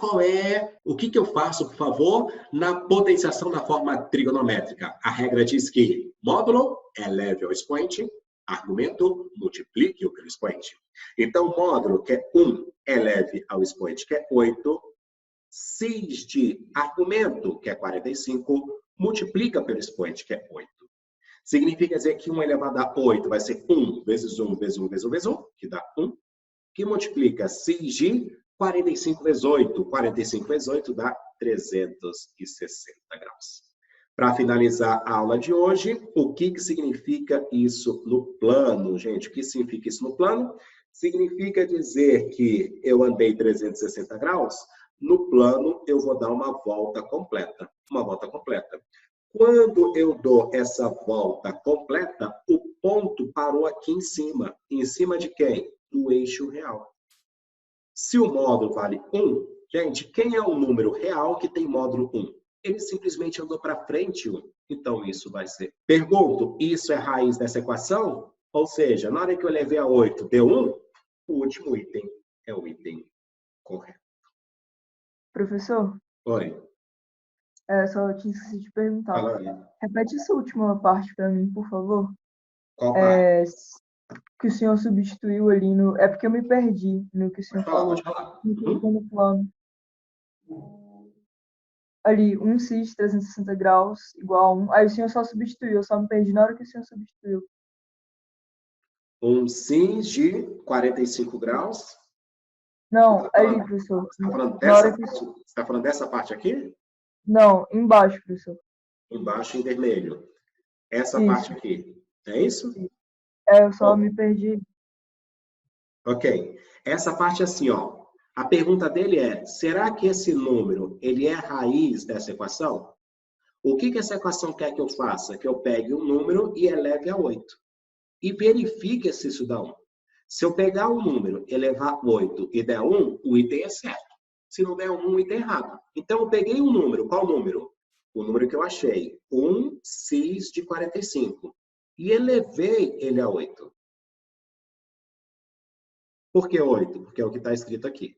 Speaker 1: o que eu faço, por favor, na potenciação na forma trigonométrica? A regra diz que módulo eleve ao expoente, argumento multiplique-o pelo expoente. Então, módulo, que é 1, eleve ao expoente, que é 8, cis de argumento, que é 45, multiplica pelo expoente, que é 8. Significa dizer que 1 elevado a 8 vai ser 1 vezes 1 vezes 1 vezes 1 vezes 1, que dá 1, que multiplica cis de 45 vezes 8. 45 vezes 8 dá 360 graus. Para finalizar a aula de hoje, o que significa isso no plano, gente? O que significa isso no plano? Significa dizer que eu andei 360 graus, no plano eu vou dar uma volta completa. Uma volta completa. Quando eu dou essa volta completa, o ponto parou aqui em cima. Em cima de quem? Do eixo real. Se o módulo vale 1, gente, quem é o número real que tem módulo 1? Ele simplesmente andou para frente 1. Então, isso vai ser. Pergunto, isso é raiz dessa equação? Ou seja, na hora que eu levei a 8, deu 1, o último item é o item correto.
Speaker 3: Professor,
Speaker 1: Oi.
Speaker 3: só tinha esquecido de perguntar.
Speaker 1: Fala aí.
Speaker 3: Repete essa última parte para mim, por favor.
Speaker 1: Qual parte?
Speaker 3: Que o senhor substituiu ali no... É porque eu me perdi no que o senhor falou.
Speaker 1: Pode falar.
Speaker 3: No plano. Ali, 1 cis 360 graus igual a 1. Aí o senhor só substituiu, eu só me perdi na hora que o senhor substituiu.
Speaker 1: 1 cis de 45 graus.
Speaker 3: Não, ali, professor.
Speaker 1: Você está falando dessa parte aqui?
Speaker 3: Não, embaixo, professor.
Speaker 1: Embaixo em vermelho. Essa
Speaker 3: Isso.
Speaker 1: parte aqui. É isso?
Speaker 3: Eu só me perdi.
Speaker 1: Ok. Essa parte assim, ó. A pergunta dele é, será que esse número, ele é a raiz dessa equação? O que essa equação quer que eu faça? Que eu pegue um número e eleve a 8. E verifique se isso dá 1. Se eu pegar um número, elevar 8 e der 1, o item é certo. Se não der 1, o item é errado. Então, eu peguei um número. Qual número? O número que eu achei. 1 cis de 45. E elevei ele a 8. Por que 8? Porque é o que está escrito aqui.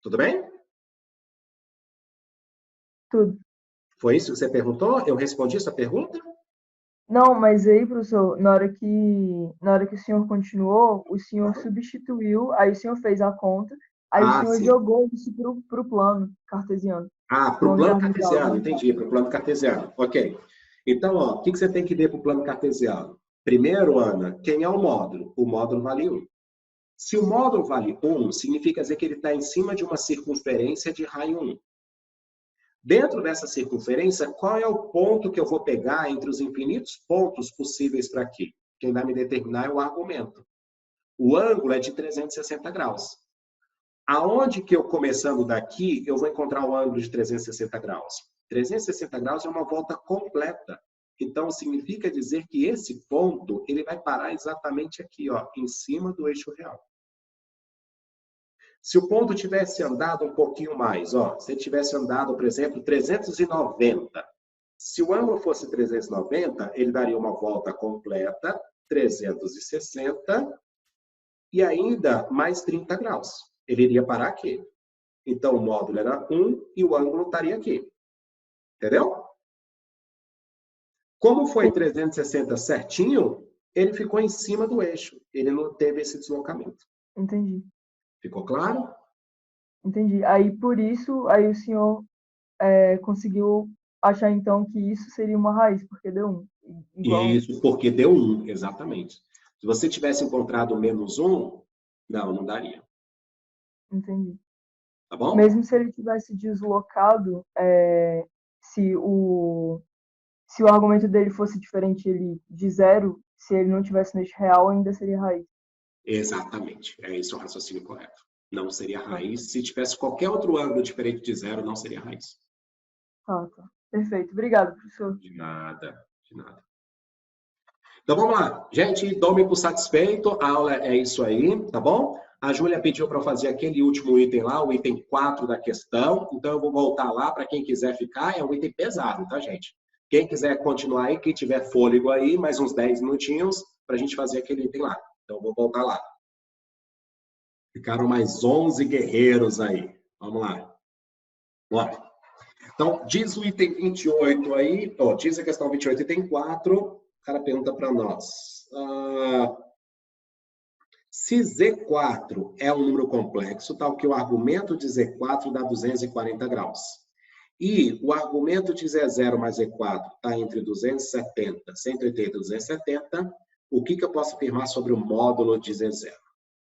Speaker 1: Tudo bem?
Speaker 3: Tudo.
Speaker 1: Foi isso que você perguntou? Eu respondi essa pergunta?
Speaker 3: Não, mas aí, professor, na hora que o senhor continuou, o senhor substituiu, aí o senhor fez a conta Aí o senhor
Speaker 1: sim.
Speaker 3: jogou isso pro plano cartesiano.
Speaker 1: Para o plano cartesiano, entendi, para o plano cartesiano. Ok. Então, ó, o que você tem que ver para o plano cartesiano? Primeiro, Ana, quem é o módulo? O módulo vale 1. Se o módulo vale 1, significa dizer que ele está em cima de uma circunferência de raio 1. Dentro dessa circunferência, qual é o ponto que eu vou pegar entre os infinitos pontos possíveis para aqui? Quem vai me determinar é o argumento. O ângulo é de 360 graus. Aonde que eu, começando daqui, eu vou encontrar o ângulo de 360 graus? 360 graus é uma volta completa. Então, significa dizer que esse ponto, ele vai parar exatamente aqui, ó, em cima do eixo real. Se o ponto tivesse andado um pouquinho mais, ó, se ele tivesse andado, por exemplo, 390, se o ângulo fosse 390, ele daria uma volta completa, 360, e ainda mais 30 graus. Ele iria parar aqui. Então, o módulo era 1 e o ângulo estaria aqui. Entendeu? Como foi 360 certinho, ele ficou em cima do eixo. Ele não teve esse deslocamento.
Speaker 3: Entendi.
Speaker 1: Ficou claro?
Speaker 3: Entendi. Aí, por isso, aí o senhor conseguiu achar, então, que isso seria uma raiz, porque deu 1. Igual...
Speaker 1: Isso, porque deu 1, exatamente. Se você tivesse encontrado menos 1, não daria.
Speaker 3: Entendi.
Speaker 1: Tá bom?
Speaker 3: Mesmo se ele tivesse deslocado, se o argumento dele fosse diferente de 0, se ele não tivesse no eixo real, ainda seria raiz.
Speaker 1: Exatamente. É esse o raciocínio correto. Não seria raiz. Se tivesse qualquer outro ângulo diferente de 0, não seria raiz.
Speaker 3: Tá. Perfeito. Obrigado, professor.
Speaker 1: De nada. Então, vamos lá. Gente, dou-me por satisfeito. A aula é isso aí, tá bom? A Júlia pediu para eu fazer aquele último item lá, o item 4 da questão. Então, eu vou voltar lá para quem quiser ficar. É um item pesado, tá, gente? Quem quiser continuar aí, quem tiver fôlego aí, mais uns 10 minutinhos para a gente fazer aquele item lá. Então, eu vou voltar lá. Ficaram mais 11 guerreiros aí. Vamos lá. Bora. Então, diz o item 28 aí. Ó, diz a questão 28, item 4. O cara pergunta para nós. Se Z4 é um número complexo, tal que o argumento de Z4 dá 240 graus. E o argumento de Z0 mais Z4 está entre 270, 180 e 270, o que eu posso afirmar sobre o módulo de Z0?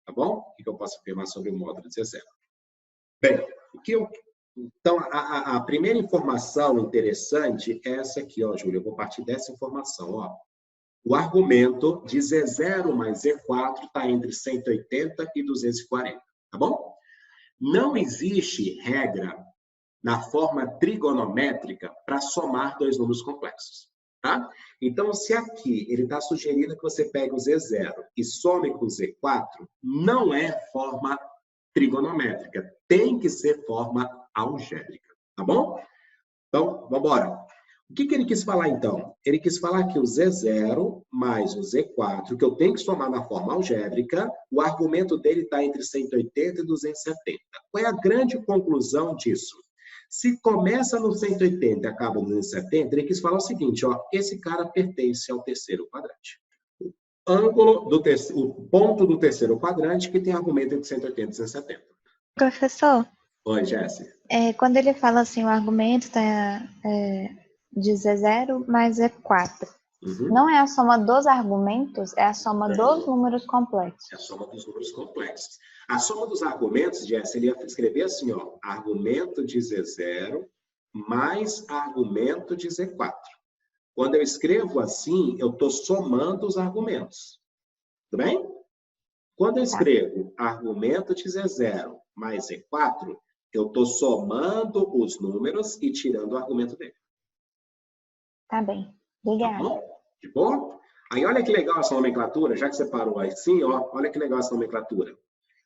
Speaker 1: Tá bom? O que eu posso afirmar sobre o módulo de Z0? Bem, então, a primeira informação interessante é essa aqui, ó, Júlia. Eu vou partir dessa informação, ó. O argumento de Z0 mais Z4 está entre 180 e 240, tá bom? Não existe regra na forma trigonométrica para somar dois números complexos, tá? Então, se aqui ele está sugerindo que você pegue o Z0 e some com o Z4, não é forma trigonométrica, tem que ser forma algébrica, tá bom? Então, vamos embora. O que ele quis falar, então? Ele quis falar que o Z0 mais o Z4, que eu tenho que somar na forma algébrica, o argumento dele está entre 180 e 270. Qual é a grande conclusão disso? Se começa no 180 e acaba no 270, ele quis falar o seguinte, ó, esse cara pertence ao terceiro quadrante. O ponto do terceiro quadrante que tem argumento entre 180 e 270.
Speaker 2: Professor?
Speaker 1: Oi, Jéssica.
Speaker 2: Quando ele fala assim, o argumento de Z0 mais Z4.
Speaker 1: Uhum.
Speaker 2: Não é a soma dos argumentos, é a soma dos números complexos.
Speaker 1: É a soma dos números complexos. A soma dos argumentos, Jéssica, ele ia escrever assim, ó, argumento de Z0 mais argumento de Z4. Quando eu escrevo assim, eu estou somando os argumentos. Tudo bem? Quando eu escrevo argumento de Z0 mais Z4, eu estou somando os números e tirando o argumento dele.
Speaker 2: Tá bem. Obrigada.
Speaker 1: Tá bom? De boa? Aí, olha que legal essa nomenclatura, já que você parou assim, ó, olha que legal essa nomenclatura.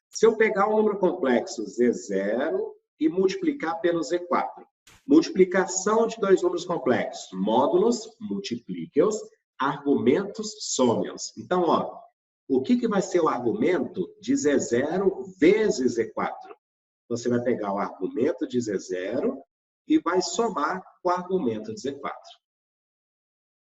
Speaker 1: Se eu pegar um número complexo Z0 e multiplicar pelo Z4, multiplicação de dois números complexos, módulos, multiplique-os, argumentos, some-os. Então, ó, o que vai ser o argumento de Z0 vezes Z4? Você vai pegar o argumento de Z0 e vai somar com o argumento de Z4.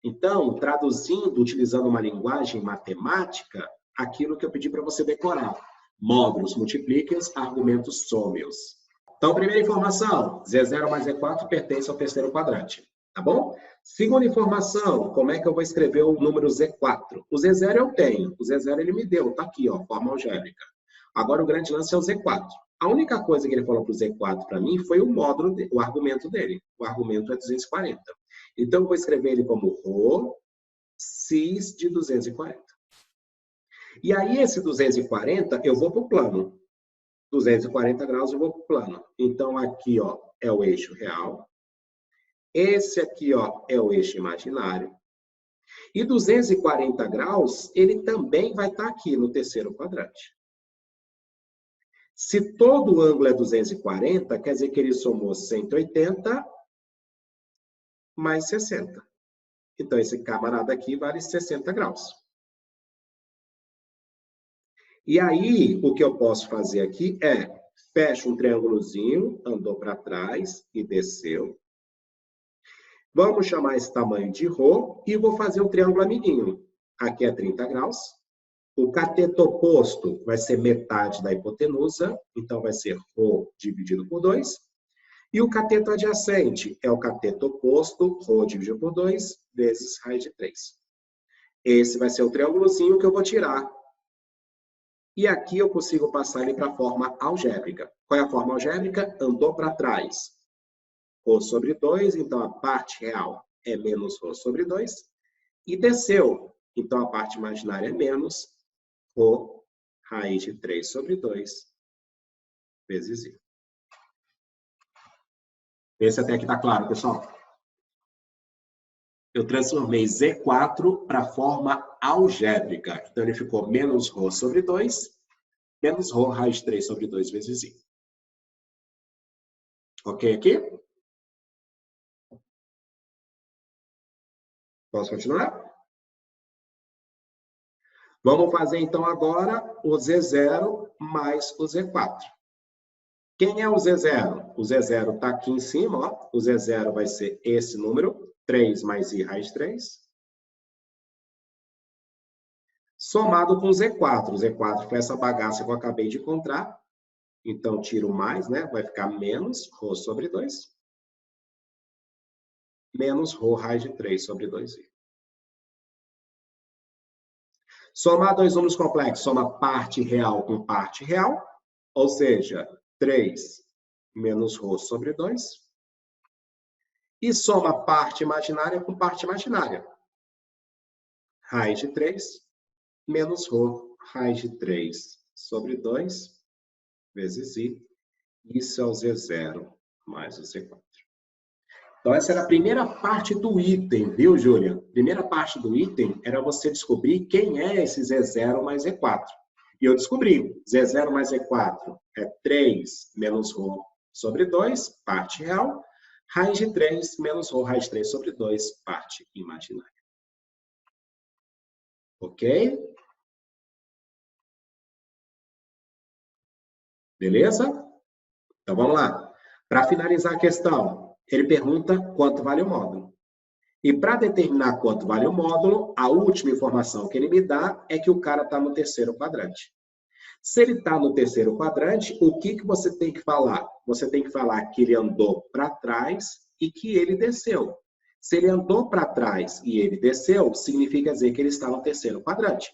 Speaker 1: Então, traduzindo, utilizando uma linguagem matemática, aquilo que eu pedi para você decorar. Módulos, multiplíqueos, argumentos, some-os. Então, primeira informação, Z0 mais Z4 pertence ao terceiro quadrante, tá bom? Segunda informação, como é que eu vou escrever o número Z4? O Z0 eu tenho, o Z0 ele me deu, tá aqui, ó, forma algébrica. Agora o grande lance é o Z4. A única coisa que ele falou para o Z4 para mim foi o módulo, o argumento dele. O argumento é 240. Então, eu vou escrever ele como ρ cis de 240. E aí, esse 240, eu vou para o plano. 240 graus eu vou para o plano. Então, aqui, ó, é o eixo real. Esse aqui, ó, é o eixo imaginário. E 240 graus, ele também vai estar aqui no terceiro quadrante. Se todo o ângulo é 240, quer dizer que ele somou 180 mais 60. Então, esse camarada aqui vale 60 graus. E aí, o que eu posso fazer aqui é, fecho um triângulozinho, andou para trás e desceu. Vamos chamar esse tamanho de ρ e vou fazer um triângulo amiguinho. Aqui é 30 graus. O cateto oposto vai ser metade da hipotenusa, então vai ser ρ dividido por 2. E o cateto adjacente é o cateto oposto, ρ dividido por 2, vezes raiz de 3. Esse vai ser o triângulozinho que eu vou tirar. E aqui eu consigo passar ele para a forma algébrica. Qual é a forma algébrica? Andou para trás. Ρ sobre 2, então a parte real é menos ρ sobre 2. E desceu, então a parte imaginária é menos ρ raiz de 3 sobre 2 vezes I. Esse até aqui está claro, pessoal? Eu transformei Z4 para a forma algébrica. Então, ele ficou menos ρ sobre 2, menos ρ raiz de 3 sobre 2 vezes I. Ok aqui? Posso continuar? Vamos fazer, então, agora o Z0 mais o Z4. Quem é o Z0? O Z0 está aqui em cima, ó. O Z0 vai ser esse número, 3 mais I raiz de 3. Somado com o Z4. O Z4 foi essa bagaça que eu acabei de encontrar. Então, tiro mais, né? Vai ficar menos ρ sobre 2. Menos ρ raiz de 3 sobre 2i. Somar dois números complexos, soma parte real com parte real. Ou seja, 3 menos ρ sobre 2. E soma parte imaginária com parte imaginária. Raiz de 3 menos ρ raiz de 3 sobre 2 vezes I. Isso é o Z0 mais o Z4. Então, essa era a primeira parte do item, viu, Júlia? A primeira parte do item era você descobrir quem é esse Z0 mais Z4. E eu descobri. Z0 mais Z4 é 3 menos ρ sobre 2, parte real. Raiz de 3 menos ρ raiz de 3 sobre 2, parte imaginária. Ok? Beleza? Então, vamos lá. Para finalizar a questão, ele pergunta quanto vale o módulo. E para determinar quanto vale o módulo, a última informação que ele me dá é que o cara está no terceiro quadrante. Se ele está no terceiro quadrante, o que você tem que falar? Você tem que falar que ele andou para trás e que ele desceu. Se ele andou para trás e ele desceu, significa dizer que ele está no terceiro quadrante.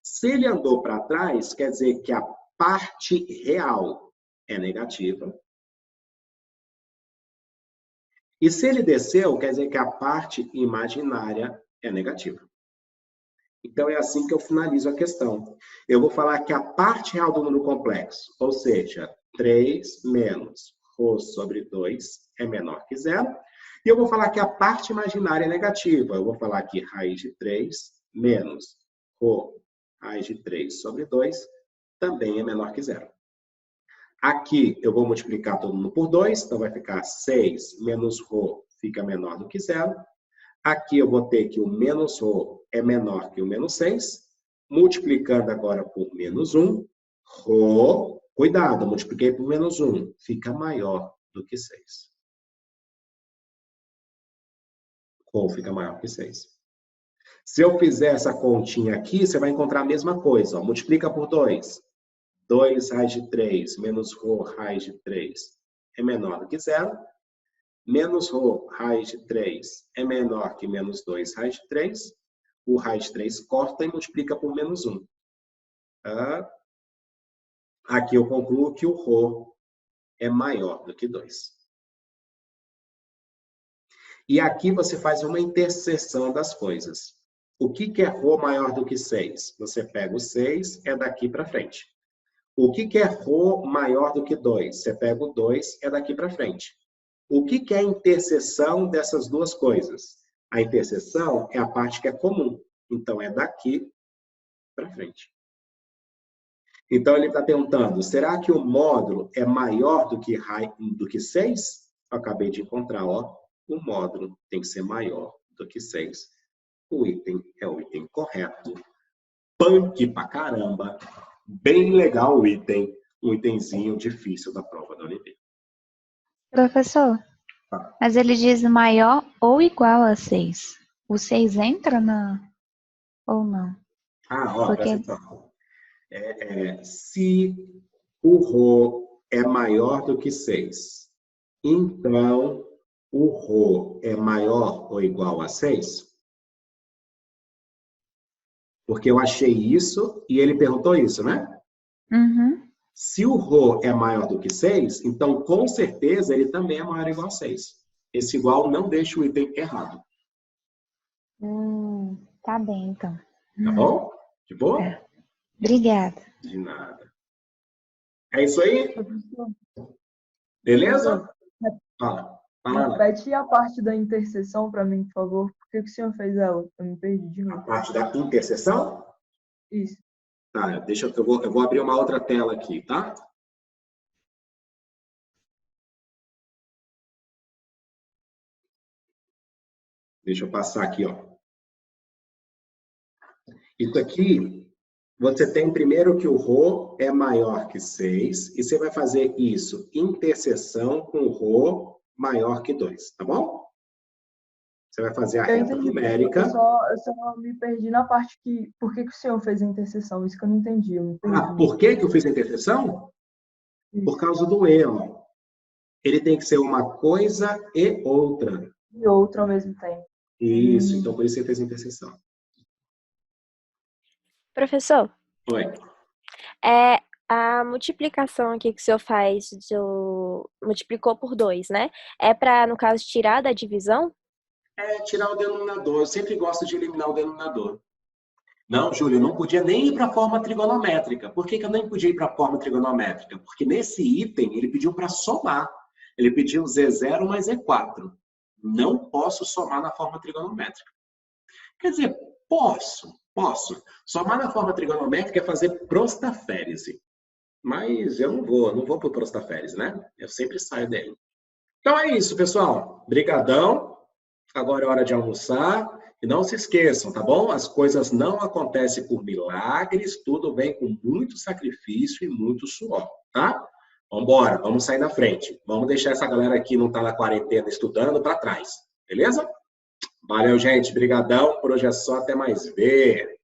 Speaker 1: Se ele andou para trás, quer dizer que a parte real é negativa. E se ele desceu, quer dizer que a parte imaginária é negativa. Então, é assim que eu finalizo a questão. Eu vou falar que a parte real do número complexo, ou seja, 3 menos ρ sobre 2 é menor que 0. E eu vou falar que a parte imaginária é negativa. Eu vou falar que raiz de 3 menos ρ raiz de 3 sobre 2 também é menor que 0. Aqui eu vou multiplicar todo mundo por 2, então vai ficar 6 menos ρ fica menor do que 0. Aqui eu vou ter que o menos ρ é menor que o menos 6. Multiplicando agora por menos 1, ρ, cuidado, multipliquei por menos 1, fica maior do que 6. Ρ fica maior que 6. Se eu fizer essa continha aqui, você vai encontrar a mesma coisa. Ó. Multiplica por 2. 2 raiz de 3 menos rho raiz de 3 é menor do que 0. Menos rho raiz de 3 é menor que menos 2 raiz de 3. O raiz de 3 corta e multiplica por menos 1. Aqui eu concluo que o rho é maior do que 2. E aqui você faz uma interseção das coisas. O que é rho maior do que 6? Você pega o 6, é daqui para frente. O que é rho maior do que 2? Você pega o 2, é daqui para frente. O que é a interseção dessas duas coisas? A interseção é a parte que é comum. Então, é daqui para frente. Então, ele está perguntando, será que o módulo é maior do que 6? Eu acabei de encontrar, ó. O módulo tem que ser maior do que 6. O item é o item correto. Punk pra caramba. Bem legal o item. Um itemzinho difícil da prova da Olimpíada.
Speaker 2: Professor, mas ele diz maior ou igual a 6. O 6 entra ou não?
Speaker 1: Ó,
Speaker 2: Porque...
Speaker 1: presta atenção. Se o rho é maior do que 6, então o rho é maior ou igual a 6? Porque eu achei isso e ele perguntou isso, né?
Speaker 2: Uhum.
Speaker 1: Se o rho é maior do que 6, então com certeza ele também é maior ou igual a 6. Esse igual não deixa o item errado.
Speaker 2: Tá bem, então.
Speaker 1: Tá bom? De boa?
Speaker 2: É. Obrigada.
Speaker 1: De nada. É isso aí? Beleza? Fala.
Speaker 3: Repete a parte da interseção para mim, por favor. Por que o senhor fez ela? Eu me perdi de novo.
Speaker 1: A parte da interseção?
Speaker 3: Isso.
Speaker 1: Tá, eu vou abrir uma outra tela aqui, tá? Deixa eu passar aqui, ó. Isso aqui, você tem primeiro que o rho é maior que 6, e você vai fazer isso, interseção com o rho maior que 2, tá bom? Você vai fazer a reta numérica.
Speaker 3: Eu só me perdi na parte que... Por que o senhor fez a interseção? Isso que eu não entendi. Eu me perdi.
Speaker 1: Por que eu fiz a interseção? Isso. Por causa do erro. Ele tem que ser uma coisa e outra.
Speaker 3: E outra ao mesmo tempo.
Speaker 1: Isso, então por isso você fez a interseção.
Speaker 4: Professor?
Speaker 1: Oi.
Speaker 4: A multiplicação aqui que o senhor faz, multiplicou por 2, né? É para, no caso, tirar da divisão?
Speaker 1: Tirar o denominador. Eu sempre gosto de eliminar o denominador. Não, Júlio, eu não podia nem ir para a forma trigonométrica. Por que eu nem podia ir para a forma trigonométrica? Porque nesse item ele pediu para somar. Ele pediu Z0 mais Z4. Não posso somar na forma trigonométrica. Quer dizer, posso. Somar na forma trigonométrica é fazer prostaférese. Mas eu não vou para o prostaférese, né? Eu sempre saio dele. Então é isso, pessoal. Brigadão. Agora é hora de almoçar. E não se esqueçam, tá bom? As coisas não acontecem por milagres. Tudo vem com muito sacrifício e muito suor, tá? Vamos embora, vamos sair na frente. Vamos deixar essa galera aqui não tá na quarentena estudando para trás. Beleza? Valeu, gente. Brigadão. Por hoje é só. Até mais ver.